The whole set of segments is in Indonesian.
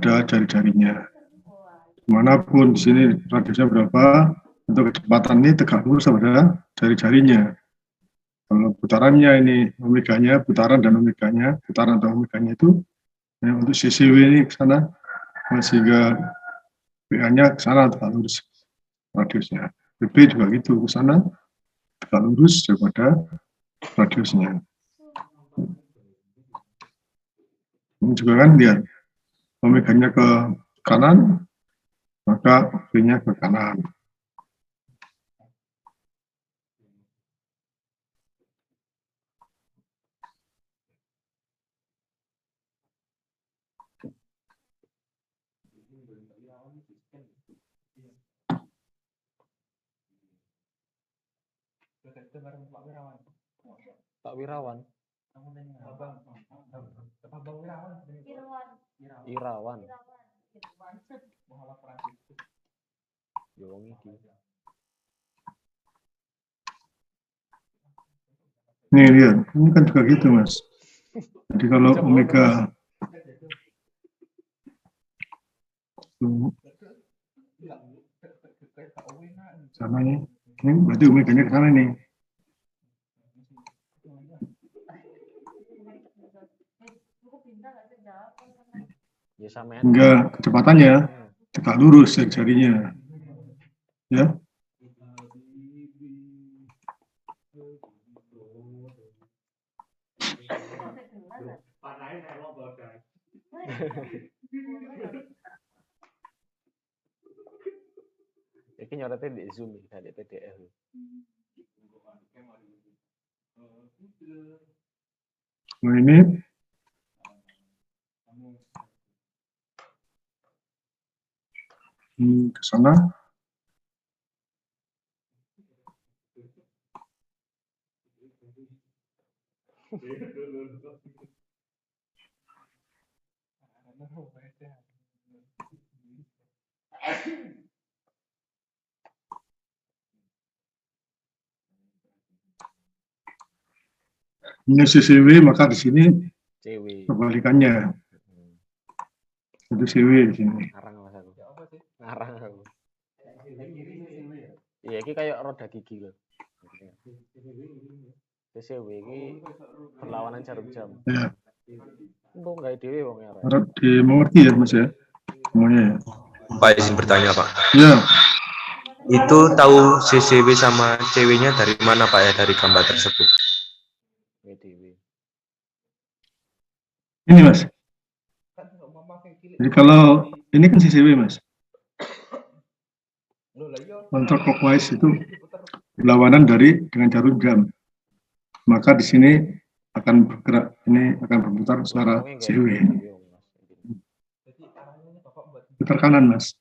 pada jari-jarinya. Dimanapun di sini radiusnya berapa, untuk kecepatan ini tegak lurus pada jari-jarinya. Kalau putarannya ini omeganya, putaran dan omeganya, putaran atau omeganya itu ya, untuk CCW ini ke sana, sehingga PA-nya ke sana tegak lurus radiusnya. BB juga gitu, ke sana tegak lurus daripada radiusnya. Ini juga kan lihat, omeganya ke kanan, maka B-nya ke kanan. Pak Wirawan. Irawan. Nih lihat, ini kan juga gitu mas. Jadi kalau omega sana ini berarti omeganya ke sana nih. Hingga kecepatannya tegak lurus jarinya, ya. Ini nyorotnya di Zoom, di PDF. Nah ini ke sana. Ini CCW, maka di sini kebalikannya. Itu CW di sini. Ngarang mas aku. Ngarang aku. Iya, ini kayak roda gigi loh. CCW ini perlawanan jarum jam. Ya. Itu nggak dewe wong ya. Harap dimengerti ya mas ya. Semuanya ya. Pak izin bertanya Pak. Ya. Itu tahu CCW sama CW-nya dari mana Pak ya, dari gambar tersebut? Ini mas. Jadi kalau ini kan CCW mas. Counterclockwise itu berlawanan dengan jarum jam. Maka di sini akan bergerak, ini akan berputar secara CW. Putar kanan mas.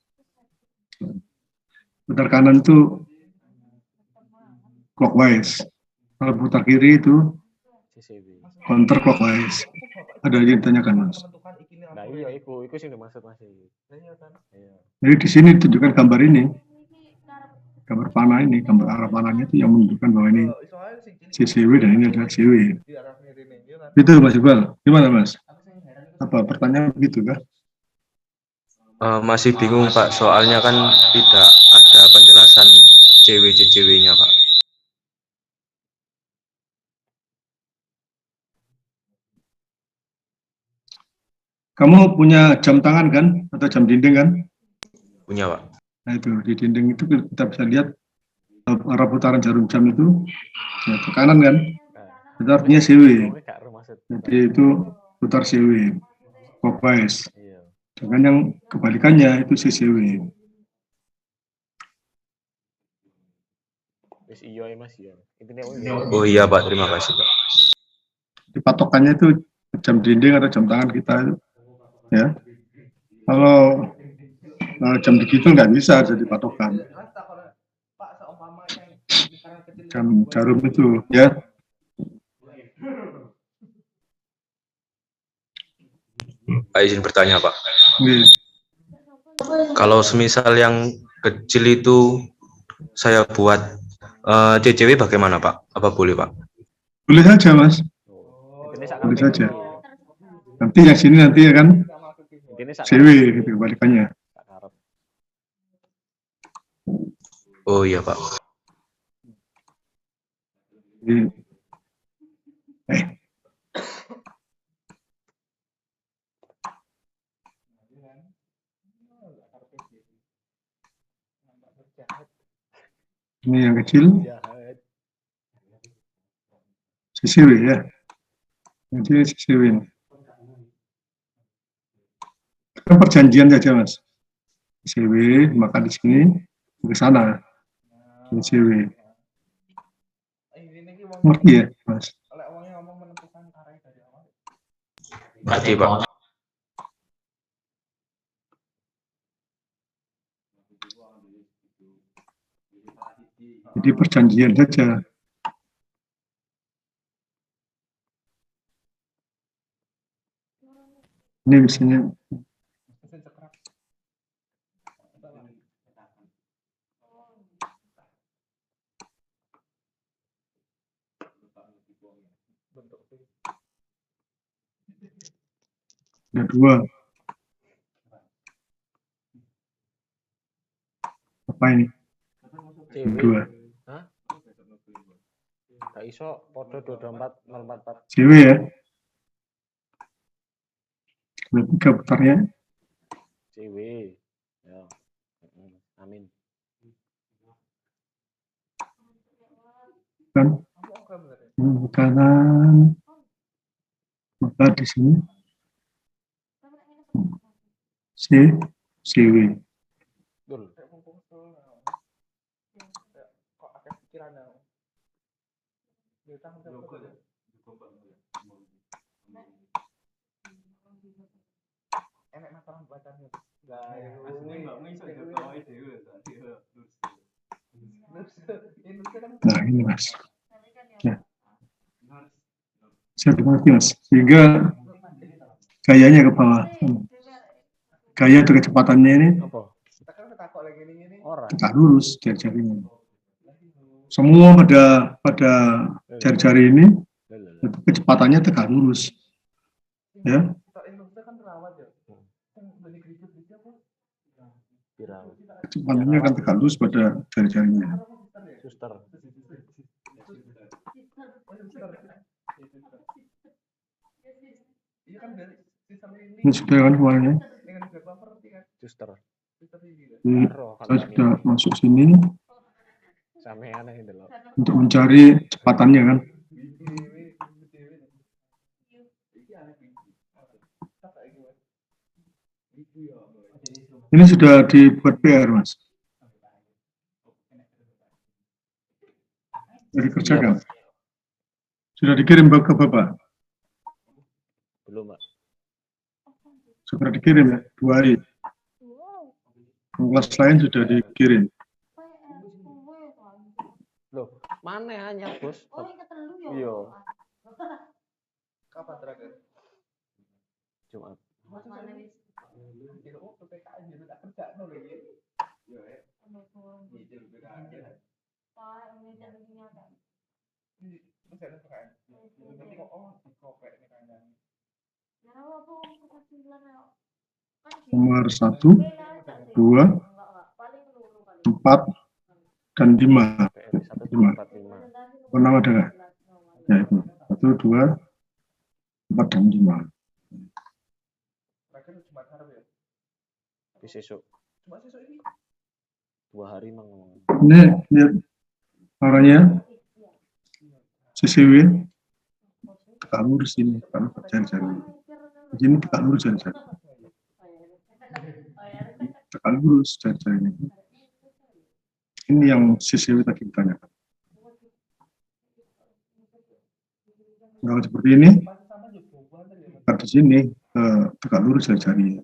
Putar kanan itu clockwise. Kalau putar kiri itu counterclockwise. Ada yang ditanyakan mas. Nah iya, itu sih dimaksud mas. Jadi di sini tunjukkan gambar ini, gambar panah ini, gambar arah panahnya itu yang menunjukkan bahwa ini CCW dan ini adalah CW. Itu Mas Iqbal, gimana Mas? Apa pertanyaan begitu kah? Masih bingung Pak, soalnya kan tidak ada penjelasan CW-CCW-nya Pak. Kamu punya jam tangan kan? Atau jam dinding kan? Punya Pak. Nah itu, di dinding itu kita bisa lihat arah putaran jarum jam itu ya, ke kanan kan? Itu artinya CW. Jadi itu putar CW, clockwise. Dengan yang kebalikannya itu CCW. Oh iya Pak, terima kasih Pak. Di patokannya itu jam dinding atau jam tangan kita itu, ya. Kalau jam digital nggak bisa jadi patokan. Jam jarum itu, ya. Pak izin bertanya Pak. Oke. Kalau semisal yang kecil itu saya buat CCW bagaimana Pak? Apa boleh Pak? Boleh saja Mas. Boleh saja. Nanti yang sini nanti ya kan Intinya sak CW karep gitu kebalikannya. sak karep. Oh iya Pak. Jadi, ini yang kecil Jahat. CCW ya. Nanti CCW ini. Kan perjanjian saja Mas. CCW maka di sini ke sana. CCW. Ngerti ya Mas? Ngerti Pak. Jadi perjanjian saja. Ini misalnya ada dua. Apa ini? CW. Dua. Hah? Gak iso podo 224044. CW ya. Ada tiga putarnya. CW. Ya. Amin. Kan? Kanan. Maka di sini CW. Dul. Nah ini Mas. Ya. Saya mengerti Mas. Sehingga gayanya ke bawah. Gaya atau kecepatannya ini Apa? Ora. tegak lurus jari-jarinya. Semua pada jari-jari ini itu kecepatannya tegak lurus. Ya. Viral. Kecepatannya akan tegak lurus pada jari-jarinya. Suster. Ini sudah kan kemarin ya. Suster. Jadi, saya sudah masuk sini Sampean yang delok. untuk mencari kecepatannya kan. Ini sudah dibuat PR Mas. Sudah dikerjakan. Sudah dikirim ke Bapak. Belum, Pak. Sudah dikirim ya, 2 hari. Kelas lain sudah dikirim. Loh, mana hanya, Bos? Iya. Kapan terakhir? Jumat. Nomor 1, 2, 4, dan 5. PRI 5. 145. Pernah ada nggak? Ya itu. 1, 2, 4, dan 5. Di sesuk. 2 hari mang ngomong. Ini lihat arahnya CCW tegak lurus ini karena jari-jari. Di sini tegak lurus jari-jari. Tegak lurus jari-jari ini. Ini yang CCW tadi ditanyakan. Kalau seperti ini, di sini tegak lurus jari-jari.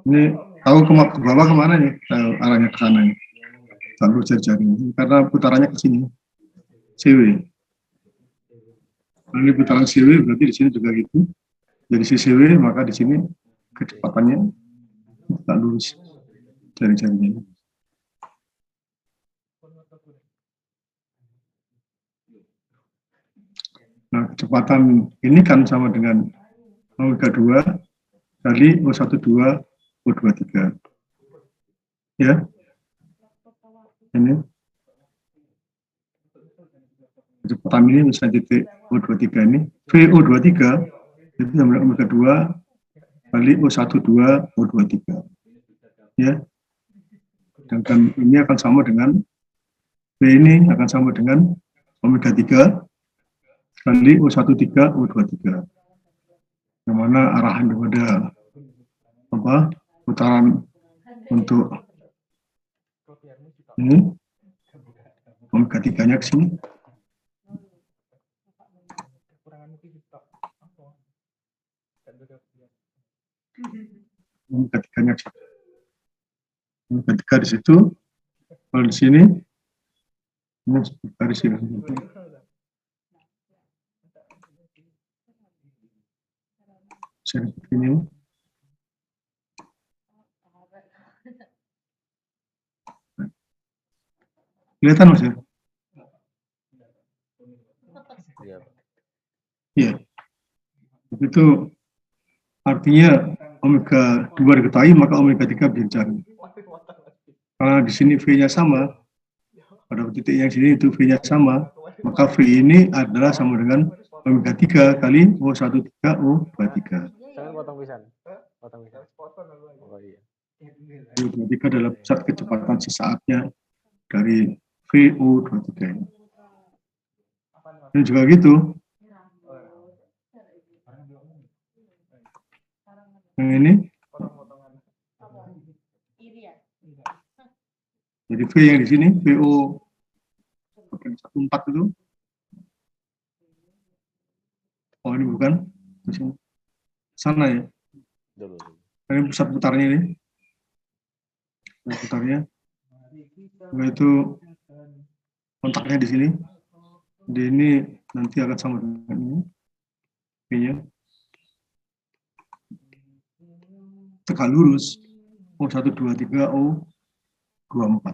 Ini tahu ke bawah kemana nih? Tahu arahnya ke sana nih. Lalu jari-jari karena putarannya ke sini. CW. Kalau ini putaran CW berarti di sini juga gitu. Jadi CCW maka di sini kecepatannya tak lurus jari-jarinya. Nah, kecepatan ini kan sama dengan omega 2 kali O12 O23. Ya, ini kecepatan ini misalnya titik O23 ini, VO23 itu sama dengan omega 2 kali O12 O23. Ya, sedangkan ini akan sama dengan V ini akan sama dengan omega 3 kali O13 O23. Yang mana arahan daripada putaran untuk ini omega 3-nya ke sini. Omega 3-nya ke sini. Omega 3 di situ. Kalau di sini ini garis ini. Seperti ini. Kelihatan Mas ya? Iya. Itu artinya omega 2 diketahui, maka omega 3 dicari. Karena di sini V-nya sama, pada titik yang sini itu V-nya sama, maka V ini adalah sama dengan omega 3 kali O13 O23. Jangan potong pisan. Potong pisan. Oh iya. O23 adalah pusat kecepatan sesaatnya dari VO23 ini. Ini juga gitu. Yang ini. Jadi V yang di sini, VO 14 itu. Oh ini bukan. Di sini. Sana ya. Ini pusat putarnya ini. Pusat putarnya. Yaitu kontaknya di sini. Di ini nanti akan sama dengan ini. V-nya. Tegak lurus. O123 O24.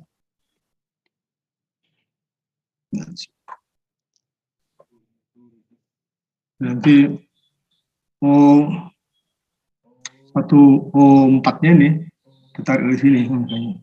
Nanti O4-nya ini ditarik dari sini makanya.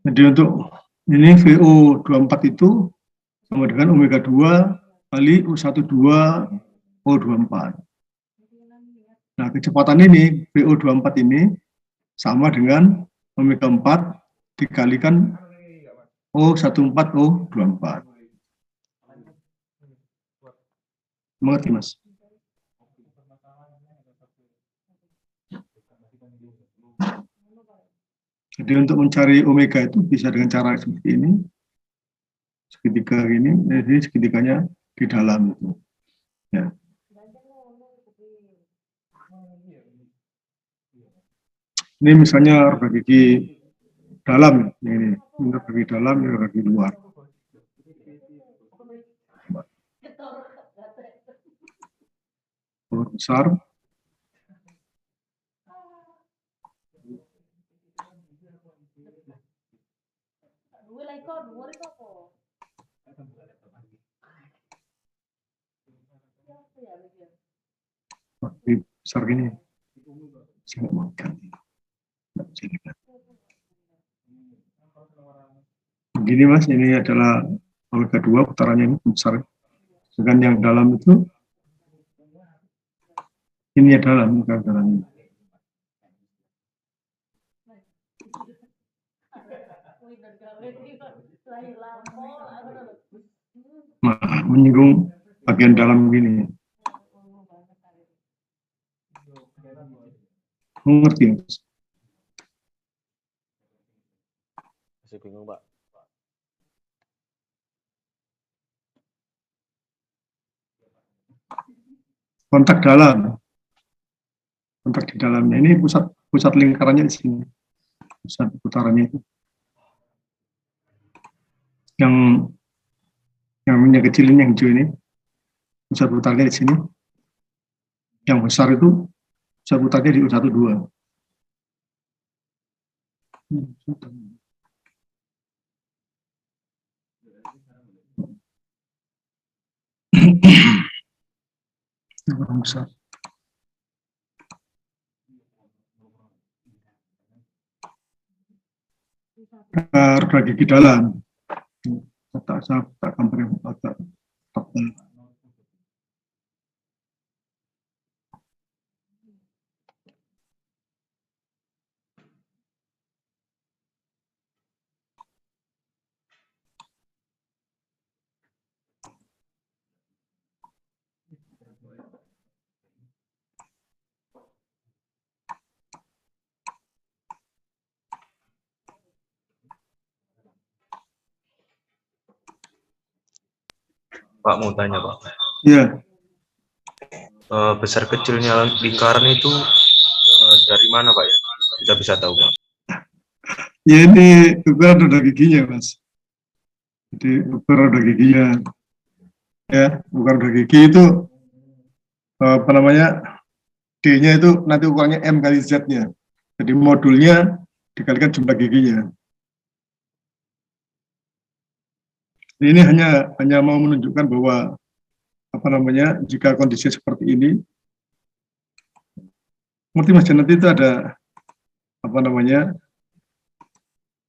Jadi untuk ini VO24 itu sama dengan omega 2 kali O12 O24. Nah, kecepatan ini VO24 ini sama dengan omega 4 dikalikan O14 O24. Mengerti, Mas? Jadi untuk mencari omega itu bisa dengan cara seperti ini. Segitiga ini, jadi segitiganya di dalam itu. Ya. Ini misalnya roda gigi dalam, ini roda gigi dalam, ini roda gigi luar. Besar. Besar gini. Saya mau ganti. Begini Mas, ini adalah omega 2 putarannya ini besar. Sedangkan yang dalam itu ini adalah bukan dalam ini. Nah, menyinggung bagian dalam gini. Mengerti? Masih bingung, Pak. Kontak dalam. Kontak di dalamnya ini pusat lingkarannya di sini. Pusat putarannya itu. Yang yang kecil ini, yang hijau ini, pusat putarnya di sini. Yang besar itu pusat putarnya di U1 2. Yang besar. Roda gigi dalam. Tak gambar yang agak tebal. Pak mau tanya Pak. Ya, Besar kecilnya lingkaran itu dari mana Pak ya? Kita bisa tahu Pak. ya ini ukuran roda giginya, Mas. Jadi ukuran roda giginya, ya, ukuran roda gigi itu apa namanya, D-nya itu nanti ukurannya M kali Z-nya. Jadi modulnya dikalikan jumlah giginya. Ini hanya mau menunjukkan bahwa apa namanya, jika kondisi seperti ini, ngerti Mas, nanti itu ada apa namanya,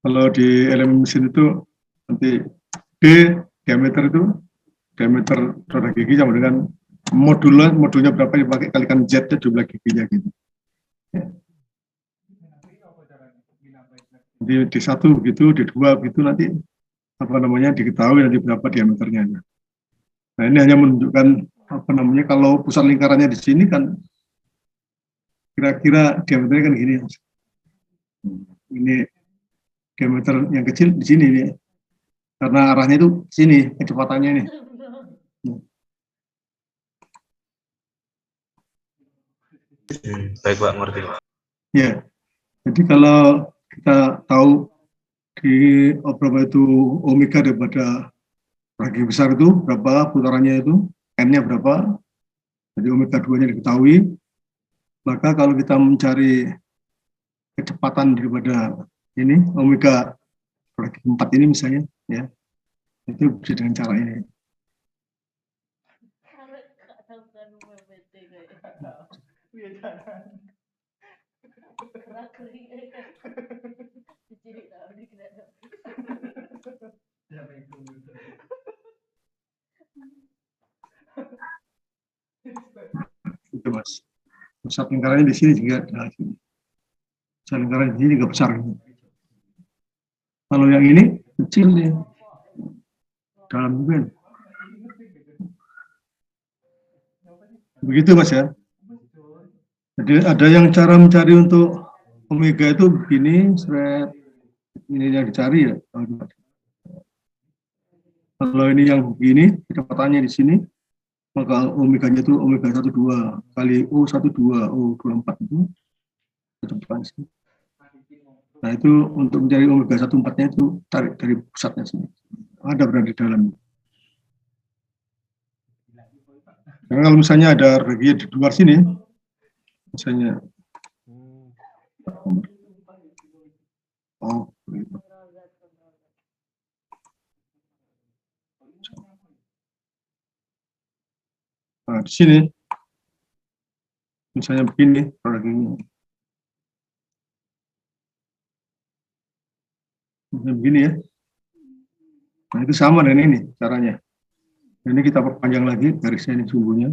kalau di elemen mesin itu nanti D diameter itu diameter roda gigi sama dengan modulnya berapa dipakai kalikan Z nya jumlah giginya gitu. Jadi D1 begitu, D2 begitu, nanti apa namanya diketahui nanti berapa diameternya. Nah ini hanya menunjukkan apa namanya, kalau pusat lingkarannya di sini kan kira-kira diameternya kan gini. Ini diameter yang kecil di sini nih. Karena arahnya itu sini, kecepatannya ini. Baik Pak, ngerti Pak. Ya, jadi kalau kita tahu di berapa itu omega daripada ragi besar itu berapa putarannya itu, n-nya berapa, jadi omega 2-nya diketahui, maka kalau kita mencari kecepatan daripada ini omega ragi 4 ini misalnya, ya itu bisa dengan cara ini. Itu Mas. Pusat lingkarannya di sini juga, nah, pusat lingkaran di sini juga besar. Kalau yang ini kecil dia, dalam juga. Begitu Mas ya. Jadi ada yang cara mencari untuk omega itu begini, ini yang dicari ya. Kalau ini yang begini, kecepatannya di sini, maka omeganya itu omega 12 kali O12, O24 itu kecepatan sini. Nah itu untuk mencari omega 14-nya itu tarik dari pusatnya sini. Ada berada di dalam. Karena kalau misalnya ada regi di luar sini, misalnya, oh, nah di sini, misalnya begini, reginya, begini ya. Nah itu sama dengan ini caranya. Ini kita perpanjang lagi garisnya ini sumbunya.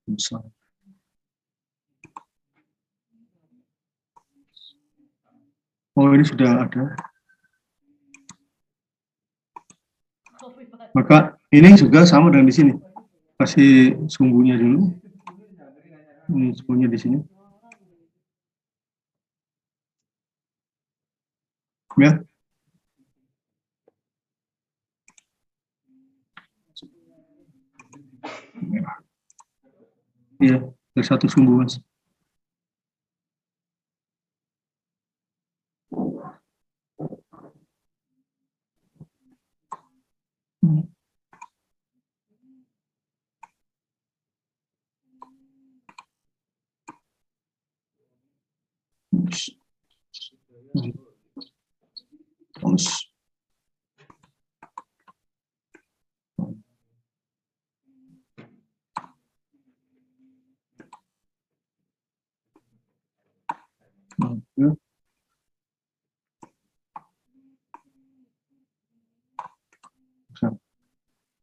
Besar. Oh ini sudah ada. Maka ini juga sama dengan di sini. Kasih sumbunya dulu. Ini sumbunya di sini. Ya. Iya, dari satu sumbu Mas.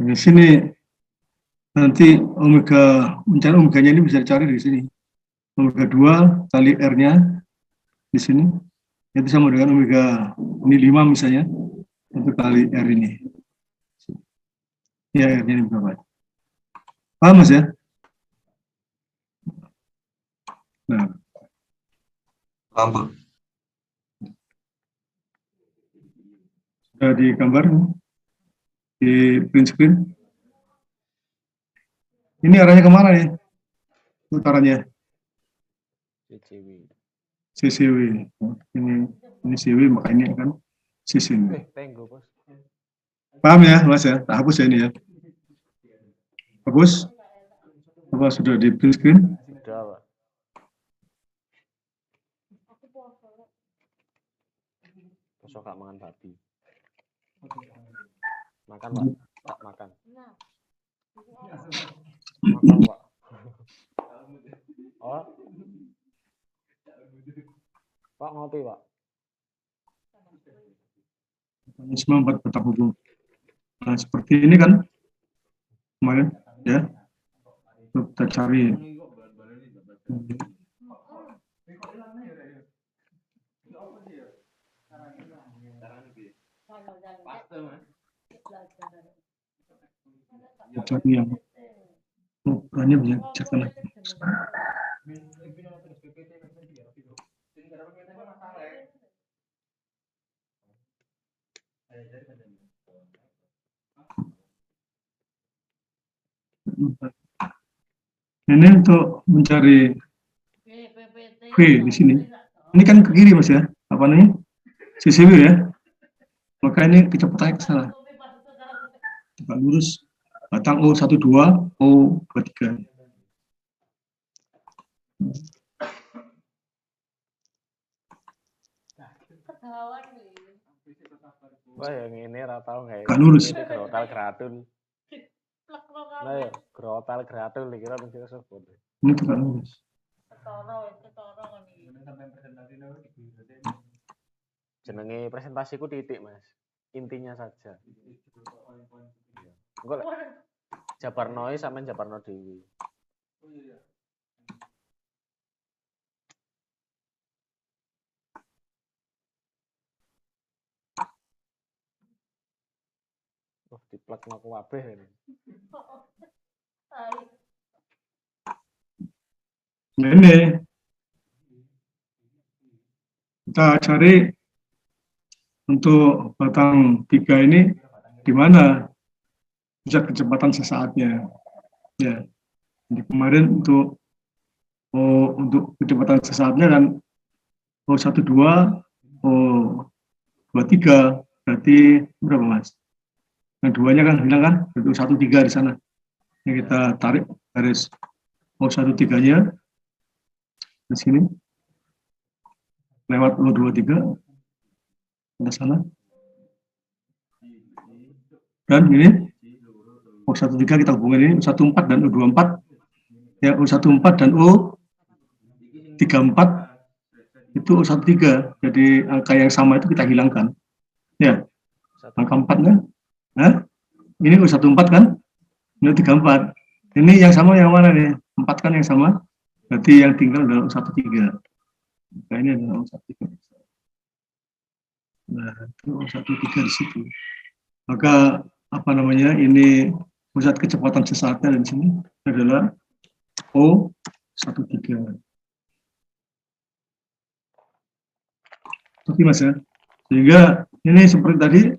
Di sini nanti mencari omeganya ini bisa dicari di sini. Omega 2 kali R-nya di sini. Itu sama dengan omega ini 5 misalnya. Itu kali R ini. Ya, R-nya ini berapa? Paham Mas ya? Nah, Paham, Pak. sudah digambar di print screen. Ini arahnya kemana ya? Utaranya CCW. CCW. Ini CW, maka ini akan CCW. Tenggo, Bos. Paham ya, Mas ya? Tak hapus ya ini ya. Hapus? Apa sudah di print screen? Sudah, Pak. Besok gak makan babi. Makan, Pak. Tak makan. Makan, Pak. Oh. Pak ngopi, Pak. Mekanisme buat petak hukum. Nah, seperti ini kan kemarin ya. Kita cari. Cari yang ukurannya bisa cekan lagi. Ini untuk mencari V di sini. Ini kan ke kiri Mas ya. Apa namanya? CCW ya. Maka ini kecepatannya ke salah. Tegak lurus. Batang O12, O23. Wah, yang ini ratau nggak ya? Tegak lurus. Itu gerotal geratul. Nah, ya, gerotal geratul dikira kita sebut. Ini tegak lurus. Jenenge presentasiku titik, Mas. Intinya saja. Enggak lah. Jabarnoi sama Jabarno Dewi. Oh, diplek aku wabeh ini. Nah, ini kita cari untuk batang 3 ini di mana pusat kecepatan sesaatnya. Ya, jadi kemarin untuk kecepatan sesaatnya kan O12, O23 berarti berapa Mas? Nah, duanya kan hilang kan, itu 13 di sana. Yang kita tarik garis O13-nya di sini lewat O23 ke sana. Dan ini O13 kita hubungin ini O14 dan O24. Ya, O14 dan O34 itu O13. Jadi angka yang sama itu kita hilangkan. Ya, angka 4-nya. Nah, ini O14 kan? Ini 34. Ini yang sama yang mana nih? 4 kan yang sama. Berarti yang tinggal adalah O13. Nah, ini adalah O13. Nah, itu O13 di situ. Maka apa namanya? Ini pusat kecepatan sesaatnya di sini adalah O13. Oke Mas ya. Sehingga ini seperti tadi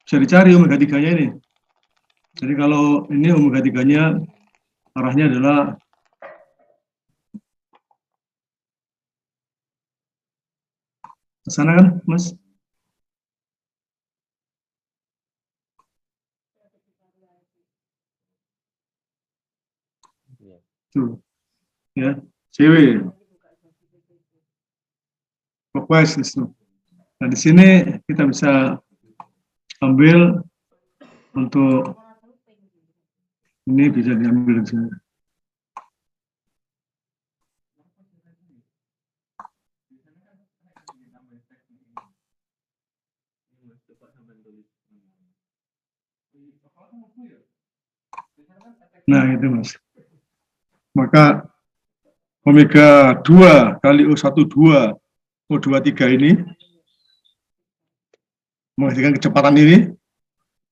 bisa dicari omega 3-nya ini. Jadi kalau ini omega 3-nya arahnya adalah ke sana kan, Mas? Tuh, ya, CW, clockwise itu. Nah, di sini kita bisa ambil untuk ini bisa diambil di sini. Nah, itu Mas. Maka omega 2 kali O12 O23 ini menghasilkan kecepatan ini,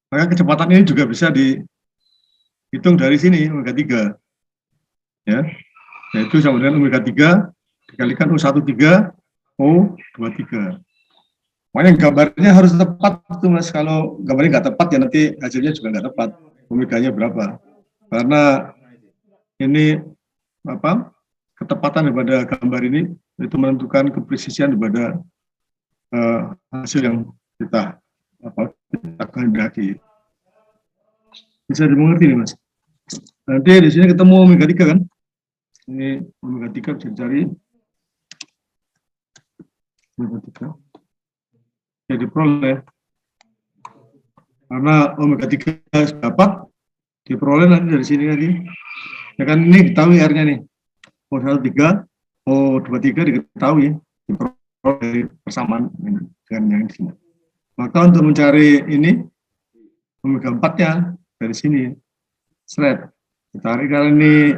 maka kecepatan ini juga bisa dihitung dari sini omega 3, ya, yaitu sama dengan omega 3 dikalikan O13 O23. Makanya gambarnya harus tepat tuh Mas. Kalau gambarnya nggak tepat ya nanti hasilnya juga nggak tepat. Omeganya berapa? Karena ini apa? Ketepatan daripada gambar ini itu menentukan kepresisian daripada hasil yang kita kehendaki. Bisa dimengerti nih Mas. Nanti di sini ketemu omega 3 kan? Ini omega 3 bisa dicari. Omega 3. Ya diperoleh. Karena omega 3 dapat diperoleh nanti dari sini lagi. Ya kan ini diketahui R-nya nih. O13, O23 diketahui diperoleh dari persamaan ini, dengan yang di sini. Maka untuk mencari ini omega 4-nya dari sini. Seret. Ditarik karena ini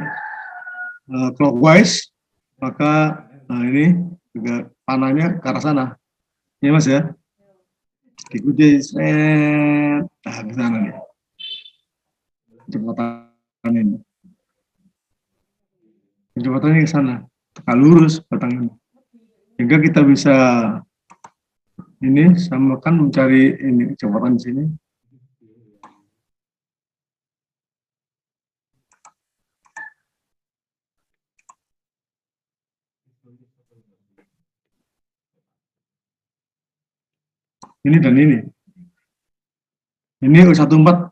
clockwise, maka ini juga panahnya ke arah sana. Ini Mas ya. Diikuti seret. Nah, ke sana nih. Kecepatan ini. Kecepatannya ke sana. Tegak lurus batangnya. Sehingga kita bisa ini samakan mencari ini kecepatan di sini. Ini dan ini. Ini O14,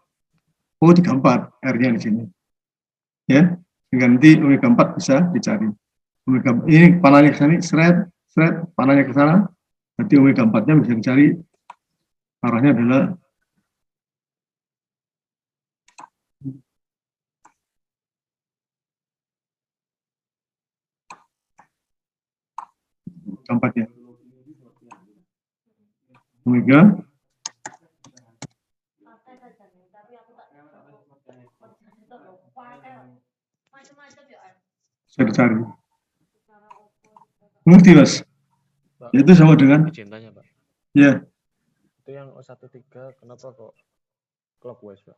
O34 R-nya di sini. Ya, sehingga nanti omega 4 bisa dicari. Omega ini panahnya ke sini, seret, panahnya ke sana. Nanti omega 4-nya bisa dicari. Arahnya adalah keempatnya. Omega bisa dicari. Mengerti Mas? Pak, Itu sama dengan izin tanya Pak. ya. Itu yang O13 kenapa kok clockwise Pak?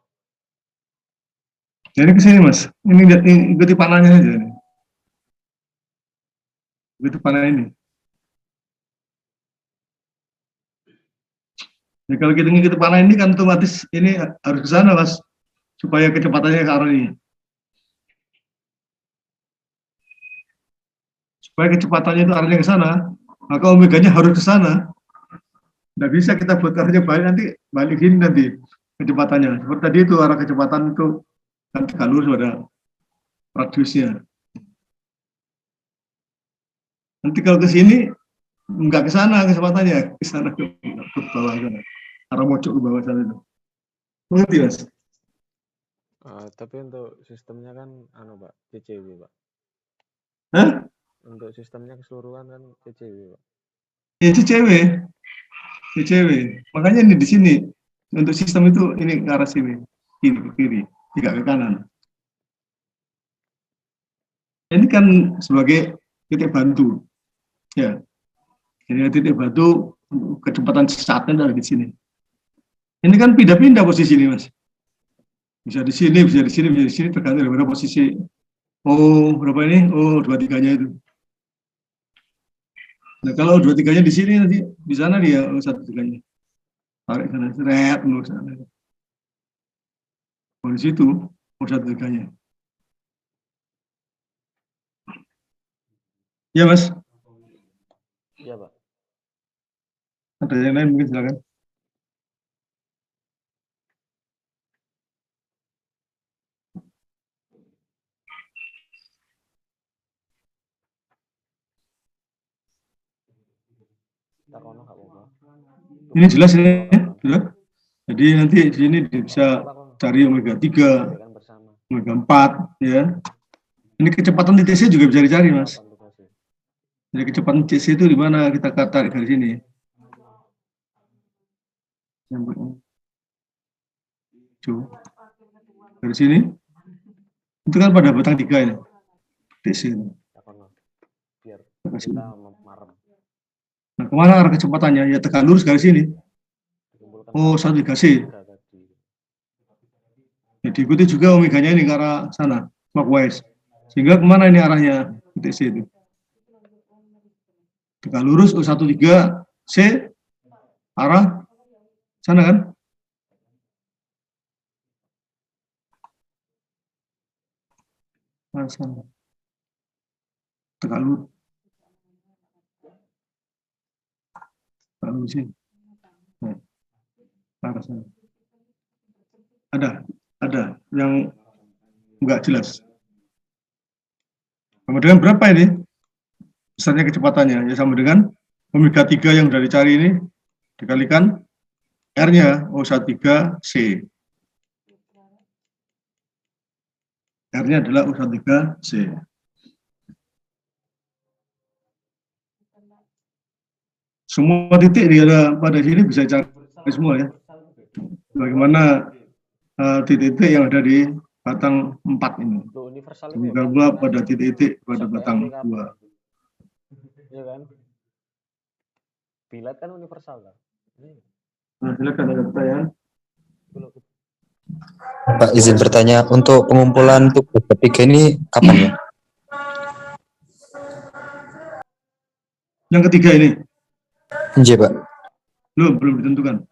Jadi ke sini Mas. Ini ikuti panahnya saja. Ikuti panah ini. Ya, kalau kita ngikuti panah ini kan otomatis ini harus ke sana Mas, supaya kecepatannya ke arah ini. Supaya kecepatannya itu arahnya ke sana, maka omeganya harus ke sana. Tidak bisa kita buat arahnya balik, nanti balik sini nanti kecepatannya. Seperti tadi itu arah kecepatan itu nanti lurus pada radiusnya. Nanti kalau ke sini nggak ke sana kecepatannya, ke sana ke bawah sana. Arah mojok ke bawah sana itu. Mengerti Mas? Tapi untuk sistemnya kan Pak, CCW Pak. Hah? Untuk sistemnya keseluruhan kan CCW Pak. Ya CCW. Makanya ini di sini untuk sistem itu ini ke arah sini, kiri ke kiri, tidak ke kanan. Ini kan sebagai titik bantu, ya. Jadi titik bantu kecepatan saatnya dari di sini. Ini kan pindah-pindah posisi ini Mas. Bisa di sini, bisa di sini, bisa di sini, tergantung dari posisi. Oh berapa ini? Oh 23-nya itu. Nah kalau 23-nya di sini nanti di sana dia 13-nya. Tarik sana, seret menurut sana. Oh, di situ, 13-nya. Ya Mas, Iya Pak. ada yang lain mungkin silakan. Takono gak apa-apa. Ini jelas ini, sudah. Jadi nanti di sini bisa cari omega 3, Kan bersama. omega 4, ya. Ini kecepatan TTC juga bisa dicari, Mas. Kapan tugasnya? Jadi kecepatan TTC itu di mana kita tarik dari sini. Dari sini. Itu kan pada batang 3 ini. TTC ini. Takono. Biar Ke sini. kita marem. Nah, kemana arah kecepatannya? Ya tekan lurus dari sini. Dikumpulkan Oh, 1,3C. tadi. Ya, diikuti juga omeganya ini ke arah sana, clockwise. Sehingga kemana ini arahnya TTC itu? Tegak lurus U13C arah sana kan? Arah sana. Tegak lurus. Tegak lurus sini. Nah, arah sana. Ada yang enggak jelas. Sama dengan berapa ini? Besarnya kecepatannya, ya sama dengan omega 3 yang sudah dicari ini dikalikan R-nya, O13C. R-nya adalah O13C. Semua titik ada pada sini bisa cari semua ya. Bagaimana titik-titik yang ada di batang 4 ini. Universal Demikian pula pada titik-titik pada batang 2. Iya kan? Bilat kan universal kan? Nah, silakan ada pertanyaan. Pak, izin bertanya, untuk pengumpulan tugas ketiga ini kapan ya? Yang ketiga ini, Iya, Pak. belum ditentukan.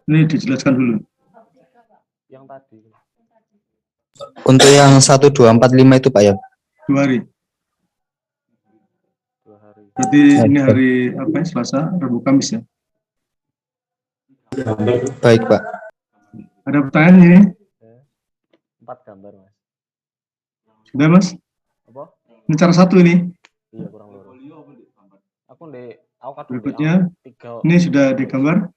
Ini dijelaskan dulu. Yang tadi. Untuk yang 1, 2, 4, 5 itu Pak ya? 2 hari. 2 hari. Berarti ini hari apa ya? Selasa, Rabu, Kamis ya. Baik, Pak. Ada pertanyaan ini? 4 gambar, Mas. Sudah, Mas? Apa? Ini cara 1 ini. Iya, kurang loro. Aku kadung Berikutnya, ini sudah digambar.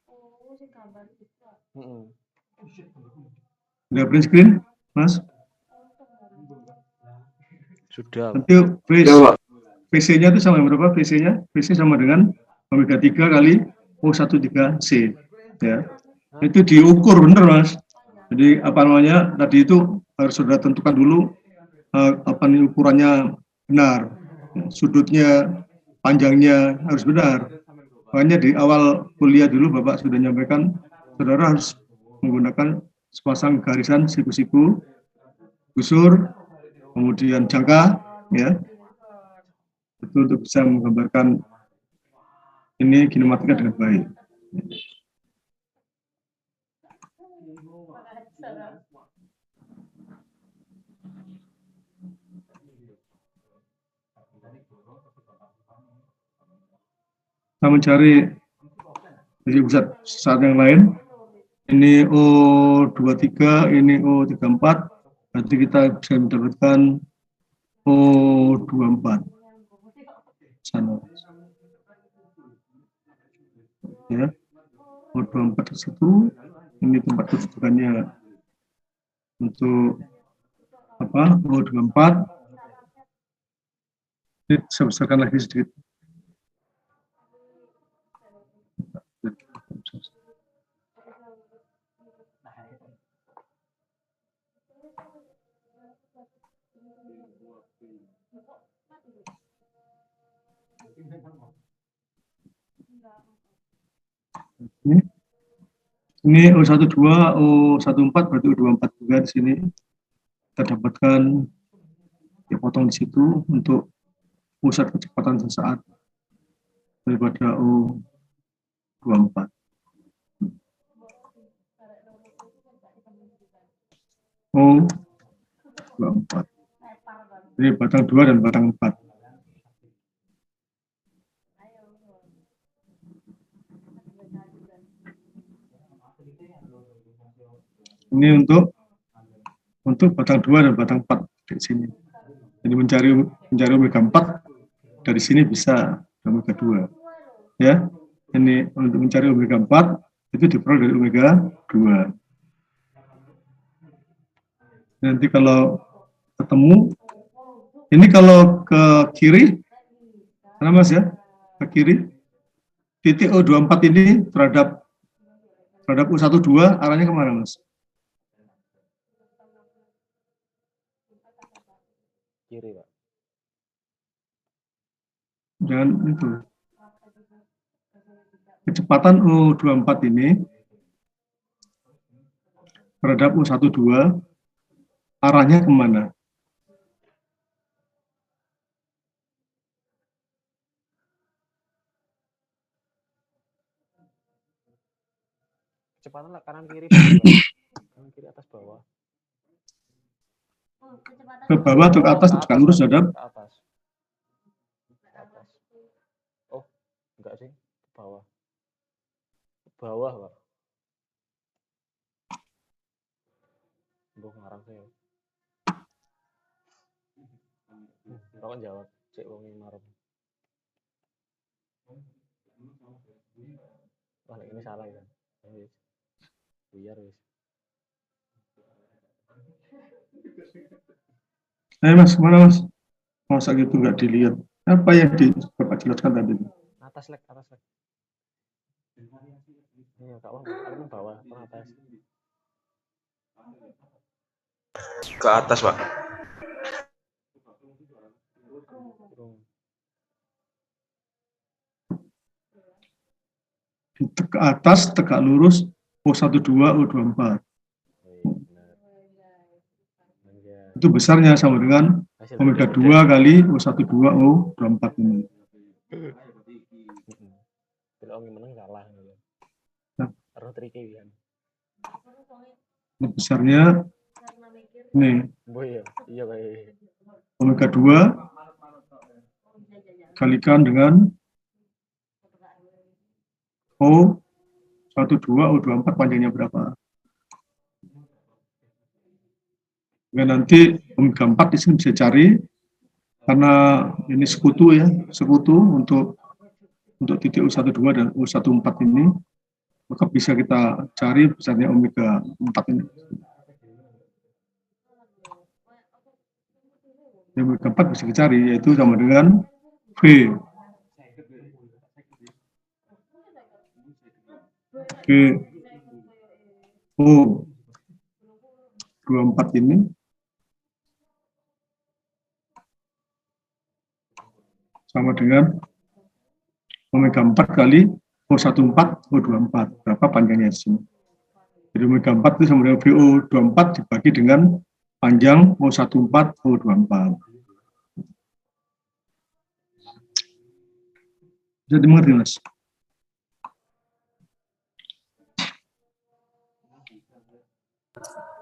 Sudah print screen, Mas? Sudah. Nanti VC-nya itu sama berapa? VC-nya? VC sama dengan omega 3 kali O13C. Ya. Itu diukur bener, Mas. Jadi apa namanya? Tadi itu harus sudah tentukan dulu apa nih ukurannya benar. Sudutnya, panjangnya harus benar. Makanya di awal kuliah dulu Bapak sudah menyampaikan saudara harus menggunakan sepasang garisan siku-siku, busur, kemudian jangka, ya, itu untuk bisa menggambarkan ini kinematika dengan baik. Kita mencari dari pusat saat yang lain. Ini O23, ini O34. Nanti kita bisa mendapatkan O24. Sana. Ya. O24 di situ. Ini tempat kedudukannya untuk apa? O24. Ini saya besarkan lagi sedikit. Ini O12, O14 berarti O24 juga di sini. Kita dapatkan dipotong di situ untuk pusat kecepatan sesaat daripada O24. O24. Jadi batang 2 dan batang 4. Ini untuk batang 2 dan batang 4 di sini. Jadi mencari omega 4 dari sini bisa omega 2. Ya. ini untuk mencari omega 4 itu diperoleh dari omega 2. Nanti kalau ketemu, ini kalau ke kiri, mana Mas ya? Ke kiri, titik O24 ini terhadap U12 arahnya kemana Mas? Kiri, Pak. Jangan itu. Kecepatan U24 ini terhadap U12 arahnya kemana? Kecepatan lah kanan kiri, Pak. Kanan kiri atas bawah. Ke bawah atau ke atas, tegak lurus terhadap? Ke atas. Ke atas. Oh, enggak sih. Ke bawah. Ke bawah, Pak. Mbok ngarang saya. Kau kan jawab, cek wong marem. Wah, ini salah ya. Biar wis. Mas, mana Mas? Masa gitu nggak dilihat? Apa yang Bapak jelaskan tadi? Atas lek, atas lek. Iya, Kak, aku bawah, ke atas. Ke atas, Pak. Ke atas, tegak lurus, O12, O24. Itu besarnya sama dengan omega 2 kali O12, O24 ini. Kalau menang salah gitu. Terus triki kan. Ini besarnya ini Boy ya, iya baik. omega 2 kalikan dengan O12, O24 panjangnya berapa? Ya, nanti omega 4 di sini bisa cari karena ini sekutu ya, sekutu untuk titik U12 dan U14 ini, maka bisa kita cari besarnya omega 4 ini. Omega 4 bisa dicari, yaitu sama dengan V. O24 ini sama dengan omega 4 kali O14, O24. Berapa panjangnya di sini? Jadi omega 4 itu sama dengan VO24 dibagi dengan panjang O14, O24. Bisa dimengerti, Mas?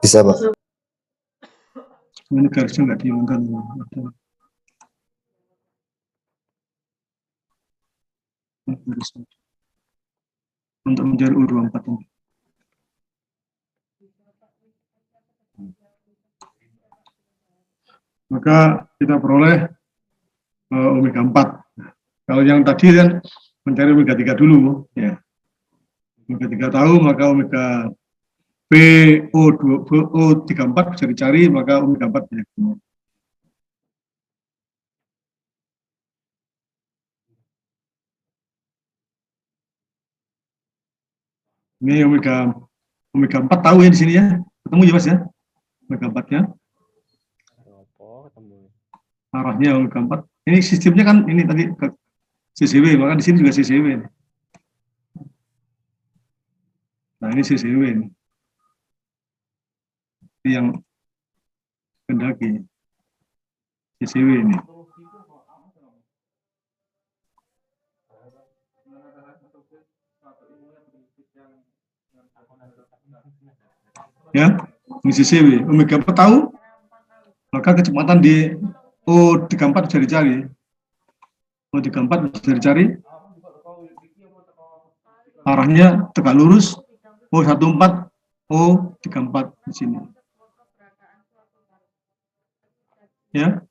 Bisa, Pak. Ini garisnya nggak dihilangkan. Untuk mencari U24 ini. Maka kita peroleh omega 4. Kalau yang tadi kan mencari omega 3 dulu, ya. Omega 3 tahu, maka omega VO34 bisa dicari, maka omega 4 banyak. Ini omega 4 tahu ya di sini ya. Ketemu ya Mas ya? Omega 4-nya. Apa ketemu? Arahnya omega 4. Ini sistemnya kan ini tadi ke CCW, maka di sini juga CCW. Nah, ini CCW ini. Yang kendaki. CCW ini. Ya, ini CCW. Omega 4 tahu, maka kecepatan di O34 bisa dicari. O34 bisa dicari. Arahnya tegak lurus, O14, O34 di sini. Ya.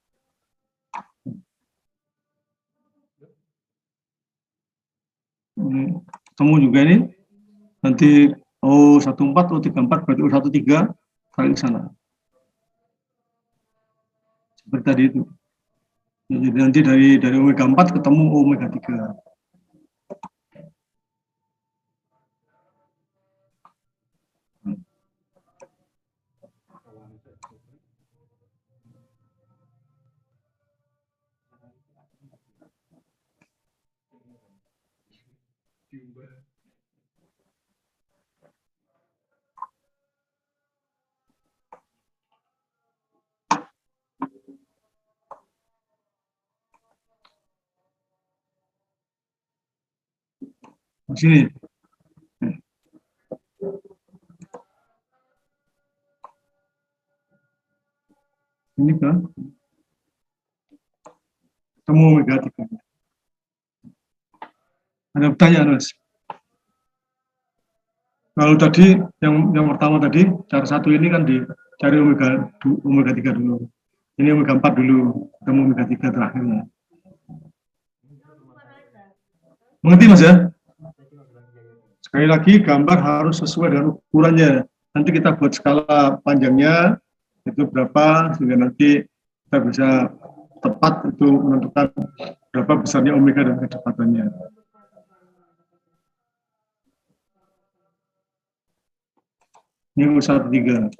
ketemu juga ini nanti O14 O34 berarti O13 tarik ke sana seperti tadi itu. Jadi nanti dari omega 4 ketemu omega 3. Di sini. Ini kan ketemu omega 3. Ada pertanyaan, Mas? Kalau tadi yang pertama tadi cara satu ini kan dicari omega 3 dulu. Ini omega 4 dulu, ketemu omega 3 terakhirnya. Mengerti, Mas ya? Sekali lagi gambar harus sesuai dengan ukurannya. Nanti kita buat skala panjangnya itu berapa sehingga nanti kita bisa tepat itu menentukan berapa besarnya omega dan kecepatannya. Ini U13.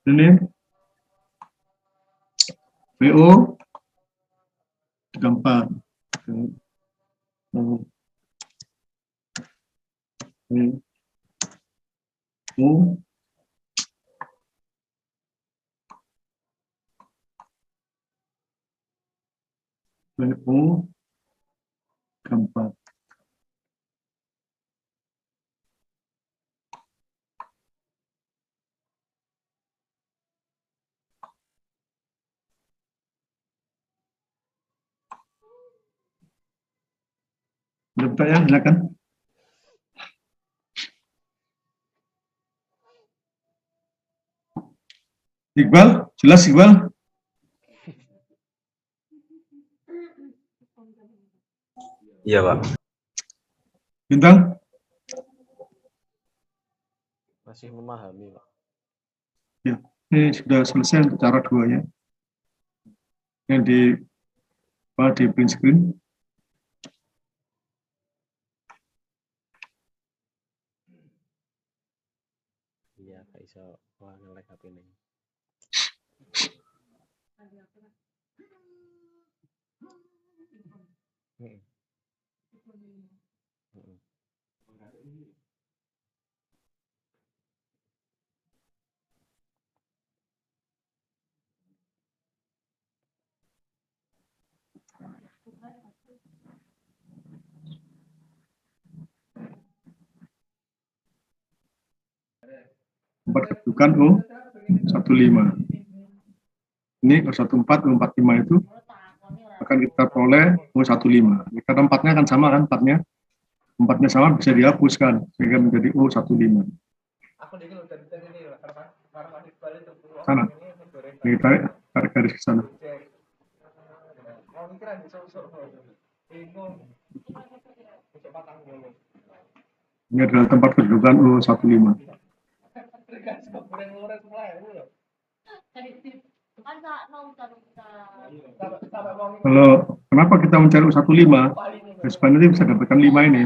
Ini WO 34. WO WO 34. Ada pertanyaan, silakan. Iqbal, jelas Iqbal? Iya, Pak. Bintang? Masih memahami, Pak. Ya, ini sudah selesai untuk cara 2-nya. Yang di print screen. Iya, Kak iso nge-lag HP ini. Heeh. Heeh. Tempat kedudukan O15. Ini O14, O45 itu akan kita peroleh O15. Karena empatnya akan sama kan, empatnya sama bisa dihapuskan sehingga menjadi O15. Sana, ini tarik garis ke sana. Ini adalah tempat kedudukan O15. Kalau kenapa kita mencari U15? Sebenarnya bisa dapatkan 5 ini.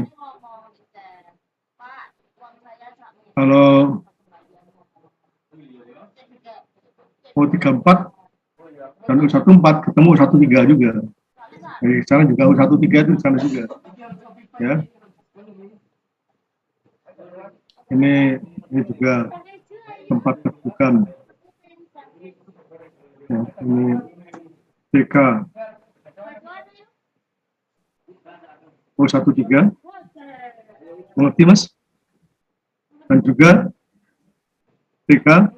Kalau O34 dan U14 ketemu U13 juga. Jadi sana juga U13 itu di sana juga. Ya. Ini juga tempat kedudukan. Ya, ini PK O13. Mengerti, Mas? Dan juga PK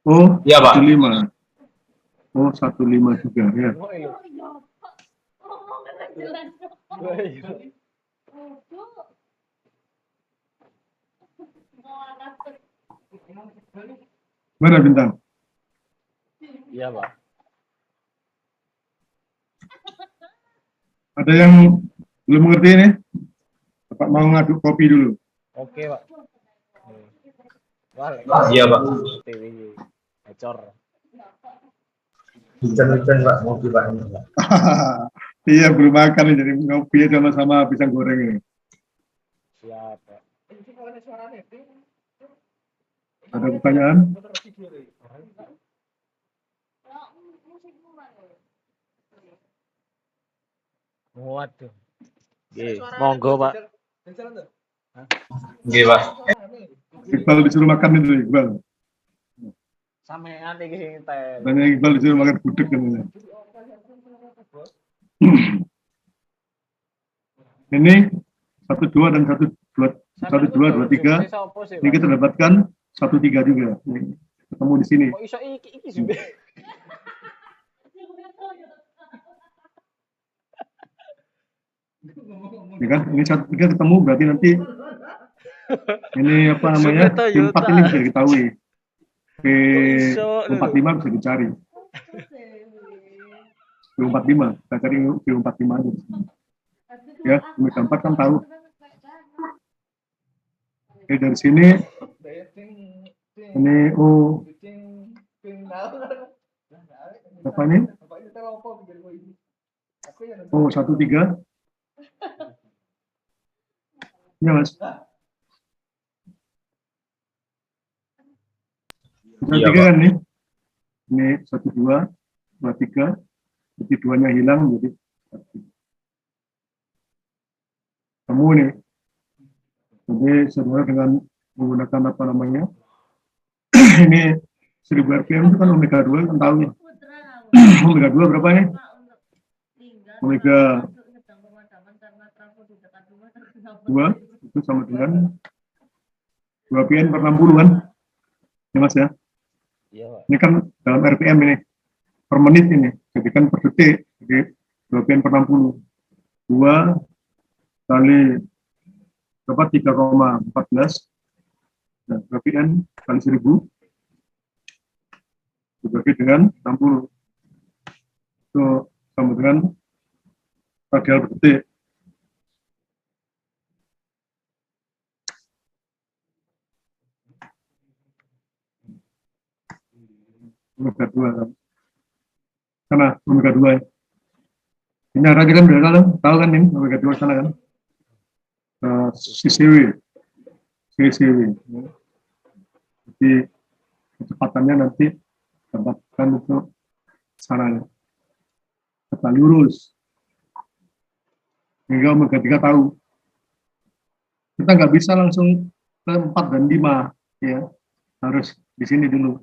O15. O15 juga ya. Mana Bintang? Iya, Pak. Ada yang belum mengerti ini? Bapak mau ngaduk kopi dulu. Oke, Pak. Wah, Iya, Pak. TV bocor. Hujan-hujan, Pak. Mau gimana, Pak? Iya, belum makan nih, jadi ngopi sama-sama pisang goreng ini. Siap, Pak. Ada pertanyaan? Waduh. Oke, monggo, Pak. Iya, Pak. Iqbal disuruh makan itu, Iqbal. Sampean iki sing tel. Tanya Iqbal disuruh makan gudeg namanya. Ini 1, 2 dan 1, 2, 2, 3. Ini kita dapatkan 1, 3 juga. Ini ketemu di sini. Kok iso iki juga? Ya kan? Ini 1, 3 ketemu berarti nanti ini apa namanya? P4 ini bisa diketahui. P45 bisa dicari. P45, kita cari P45 aja. Ya, omega 4 kan tahu. Oke, dari sini ini apa ini? 1, 3. Ya, Mas. Iya, 3 kan nih? Ini 1, 2, 3. Jadi 2-nya hilang jadi 1. Kamu nih. Jadi saudara dengan menggunakan apa namanya? Ini 1000 rpm itu kan omega 2 kan tahu ya. Omega 2 berapa nih? Omega 2 itu sama dengan 2 pn per 60 kan? Ya Mas ya? Iya, Pak. Ini kan dalam rpm ini. Per menit ini. Jadi kan per detik. Jadi 2 pn per 60. 2 kali berapa? 3,14. Nah, 2 pn kali 1000 dibagi dengan 60. Itu sama dengan radial per detik. Omega 2 kan. Sana omega 2 ya. Ini arah kita udah tahu kan ini omega 2 sana kan. CCW. Jadi kecepatannya nanti dapatkan untuk sana tegak lurus. Hingga omega 3 tahu. Kita nggak bisa langsung ke 4 dan 5 ya. Harus di sini dulu.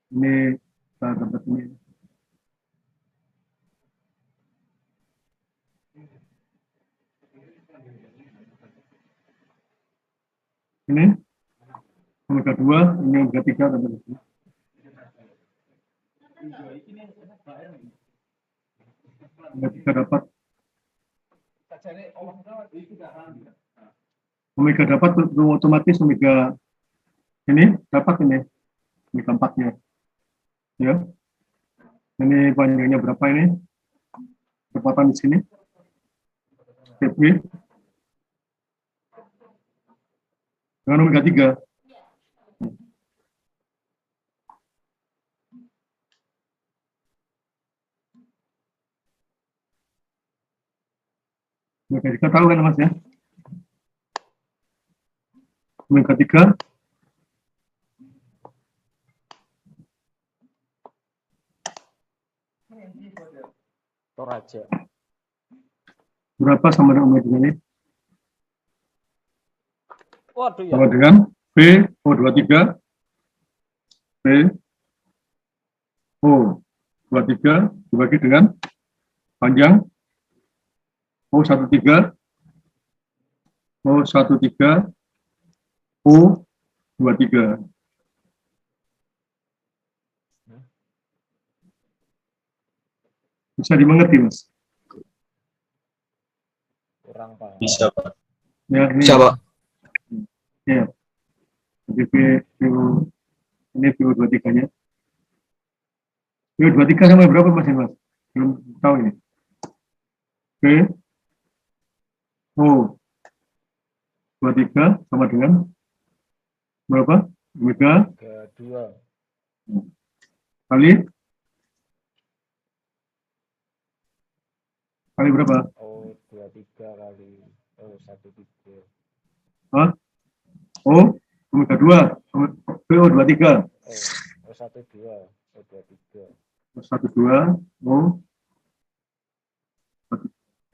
Ini kita dapat ini. Ini omega 2, ini omega 3 dan begitu. Omega 3 dapat. Omega dapat otomatis omega ini dapat ini omega 4-nya. Ya. Ini panjangnya berapa ini? Kecepatan di sini. Cv dengan omega 3. Omega 3 tahu kan Mas ya? Omega 3 Toraja. berapa sama dengan omega 3 ini? Waduh ya. Sama dengan PO23 PO23 dibagi dengan panjang O13 O23 bisa dimengerti Mas? Kurang paham. Bisa, Pak. Ya, ini, Bisa, Pak. ya. Jadi VO, ini VO23-nya. VO23 sama berapa Mas? Belum tahu ini. VO23 sama dengan berapa? Omega 2 kali berapa? O23 kali O13. Hah? Omega 2, VO23, O12 O23. 12,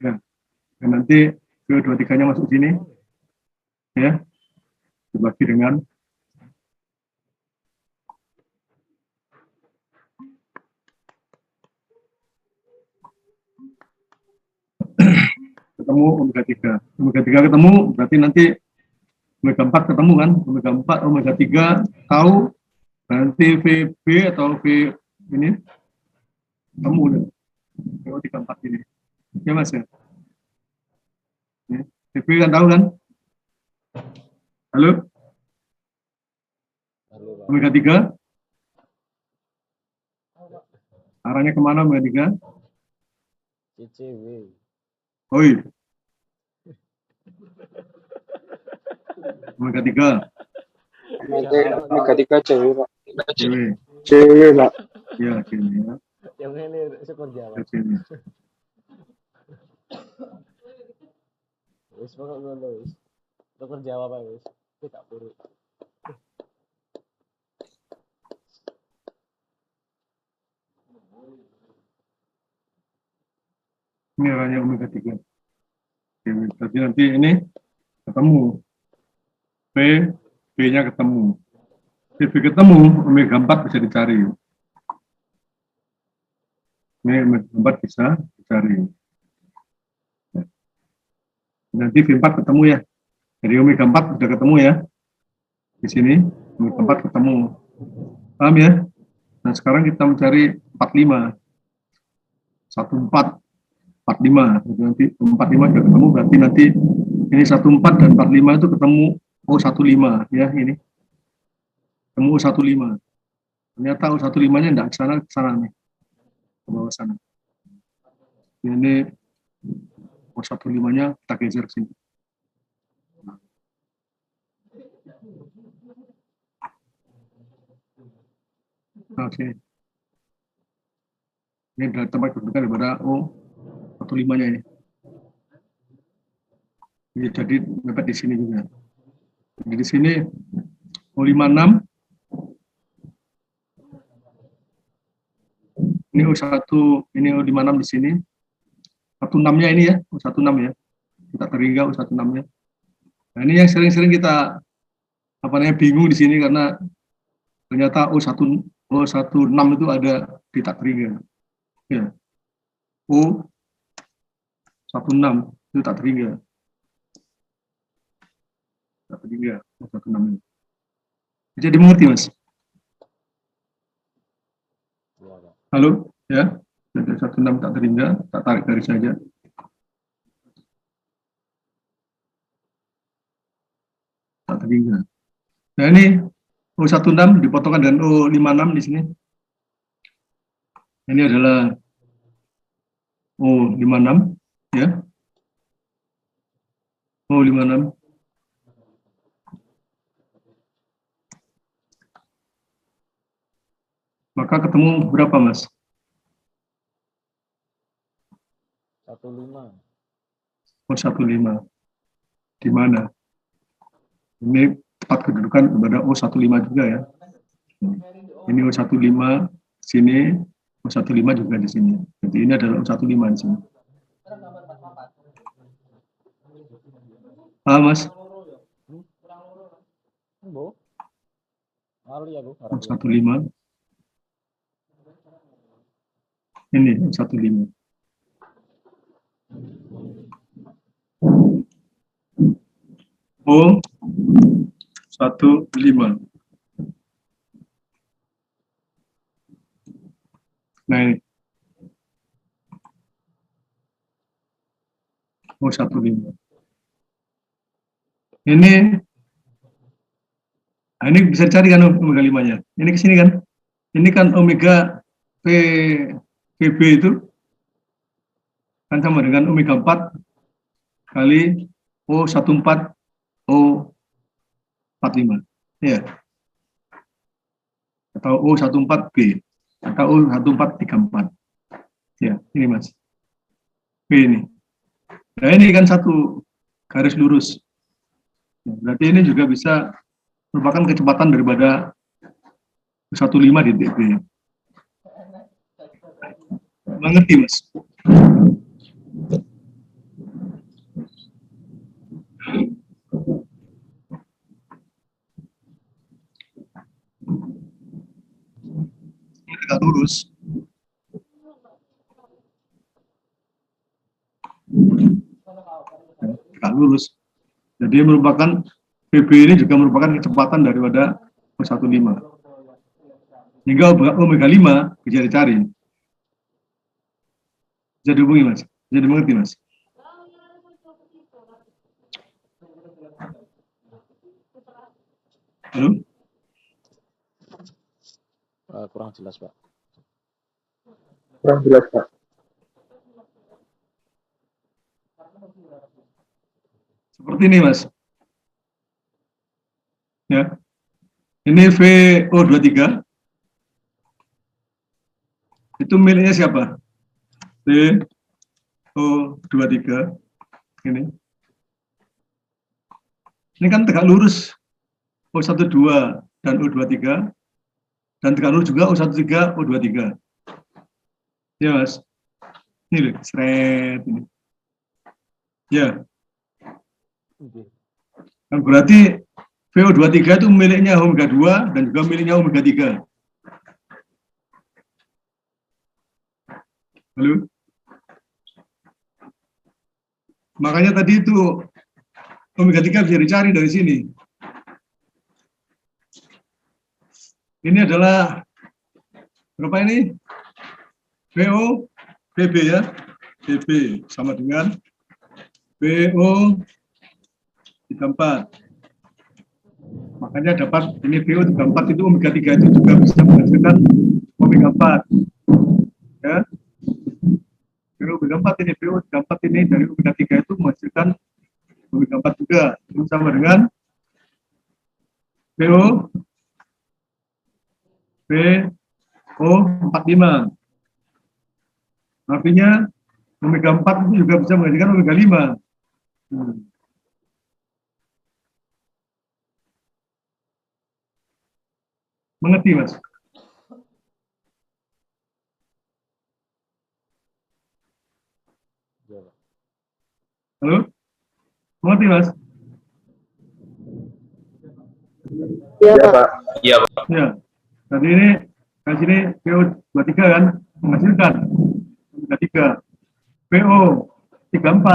ya. Dan nanti VO23-nya masuk sini, ya, dibagi dengan ketemu omega 3. Omega 3 ketemu, berarti nanti omega 4 ketemu kan? Omega 4, omega 3 tahu, nanti VB atau V ini ketemu deh. VO 34 ini. Ya Mas ya? VB kan tahu kan? Halo? Halo, Pak. Omega 3 arahnya kemana omega 3? CCW. Oi. Omega 3 Omega 3 cewek, Pak. cewek. Cewek, Pak. Ya, cewek ya. Yang ini syukur Jawa. Cewek. Wis pokok ngono wis. Syukur Jawa Pak wis. Tidak buruk. Ini arahnya omega 3. Cewek. Berarti nanti ini ketemu. B-nya ketemu. B ketemu, omega 4 bisa dicari. Ini omega 4 bisa dicari. Nanti V4 ketemu ya. Jadi omega 4 sudah ketemu ya. Di sini omega 4 ketemu. Paham ya? Nah, sekarang kita mencari 45. 14 45. Jadi nanti 45 sudah ketemu, berarti nanti ini 14 dan 45 itu ketemu O15 ya, ini. Ketemu O15. Ternyata O15-nya enggak ke sana nih. Ke bawah sana. Ini O15-nya kita geser sini. Oke. Ini adalah tempat kedudukan daripada O15-nya ini. Ini jadi dapat di sini juga. Jadi di sini O56. Ini O1, ini O56 di sini. 16-nya ini ya, O16 ya. Kita terhingga O16-nya. Nah, ini yang sering-sering kita bingung di sini karena ternyata O16 itu ada di tak terhingga. Ya. O16 itu tak terhingga. Tak terhingga O16 ini. Bisa dimengerti, Mas? Iya, Pak. Halo, ya. Jadi 16 tak terhingga, tak tarik garis saja. Tak terhingga. Nah, ini O16 dipotongkan dengan O56 di sini. Ini adalah O56 ya. O56. Maka ketemu berapa, Mas? 15. O15. Di mana? Ini tempat kedudukan kepada O15 juga ya. Ini O15 sini, O15 juga di sini. Jadi ini adalah O15 di sini. Mas? Bu. Lali aku. O15. Ini O15. O15. Nah ini. O15. Ini Nah, ini bisa dicari kan omega 5-nya. Ini ke sini kan. Ini kan omega VB itu kan sama dengan omega 4 kali O14 O45. Ya. Atau O14B atau O1434. Ya, ini Mas. B ini. Nah, ini kan satu garis lurus. Nah, berarti ini juga bisa merupakan kecepatan daripada 15 di dB. Mengerti, Mas? Ini tegak lurus. Tegak lurus. Jadi merupakan VB ini juga merupakan kecepatan daripada 15. Hingga omega 5 bisa dicari. Bisa dihubungi, Mas. Bisa dimengerti, Mas. Halo? Kurang jelas, Pak. Kurang jelas, Pak. Seperti ini, Mas. Ya. Ini VO23. Itu miliknya siapa? VO23. Ini. Ini kan tegak lurus. O12 dan O23. Dan tegak lurus juga O13, O23. Ya, Mas. Ini loh, seret ini. Ya. Kan berarti VO23 itu miliknya omega 2 dan juga miliknya omega 3. Halo? Makanya tadi itu omega 3 bisa dicari dari sini. Ini adalah berapa ini? VO BB ya. BB sama dengan VO 34. Makanya dapat ini VO 34 itu omega 3 itu juga bisa menghasilkan omega 4. Ya. VO omega 4 ini VO 34 ini dari omega 3 itu menghasilkan omega 4 juga. Itu sama dengan VO VO45. Artinya omega 4 itu juga bisa menghasilkan omega 5. Mengerti, Mas? Halo? Mengerti, Mas? Iya, Pak. Iya, Pak. Ya. Tadi ini di sini VO23 kan menghasilkan omega 3. VO34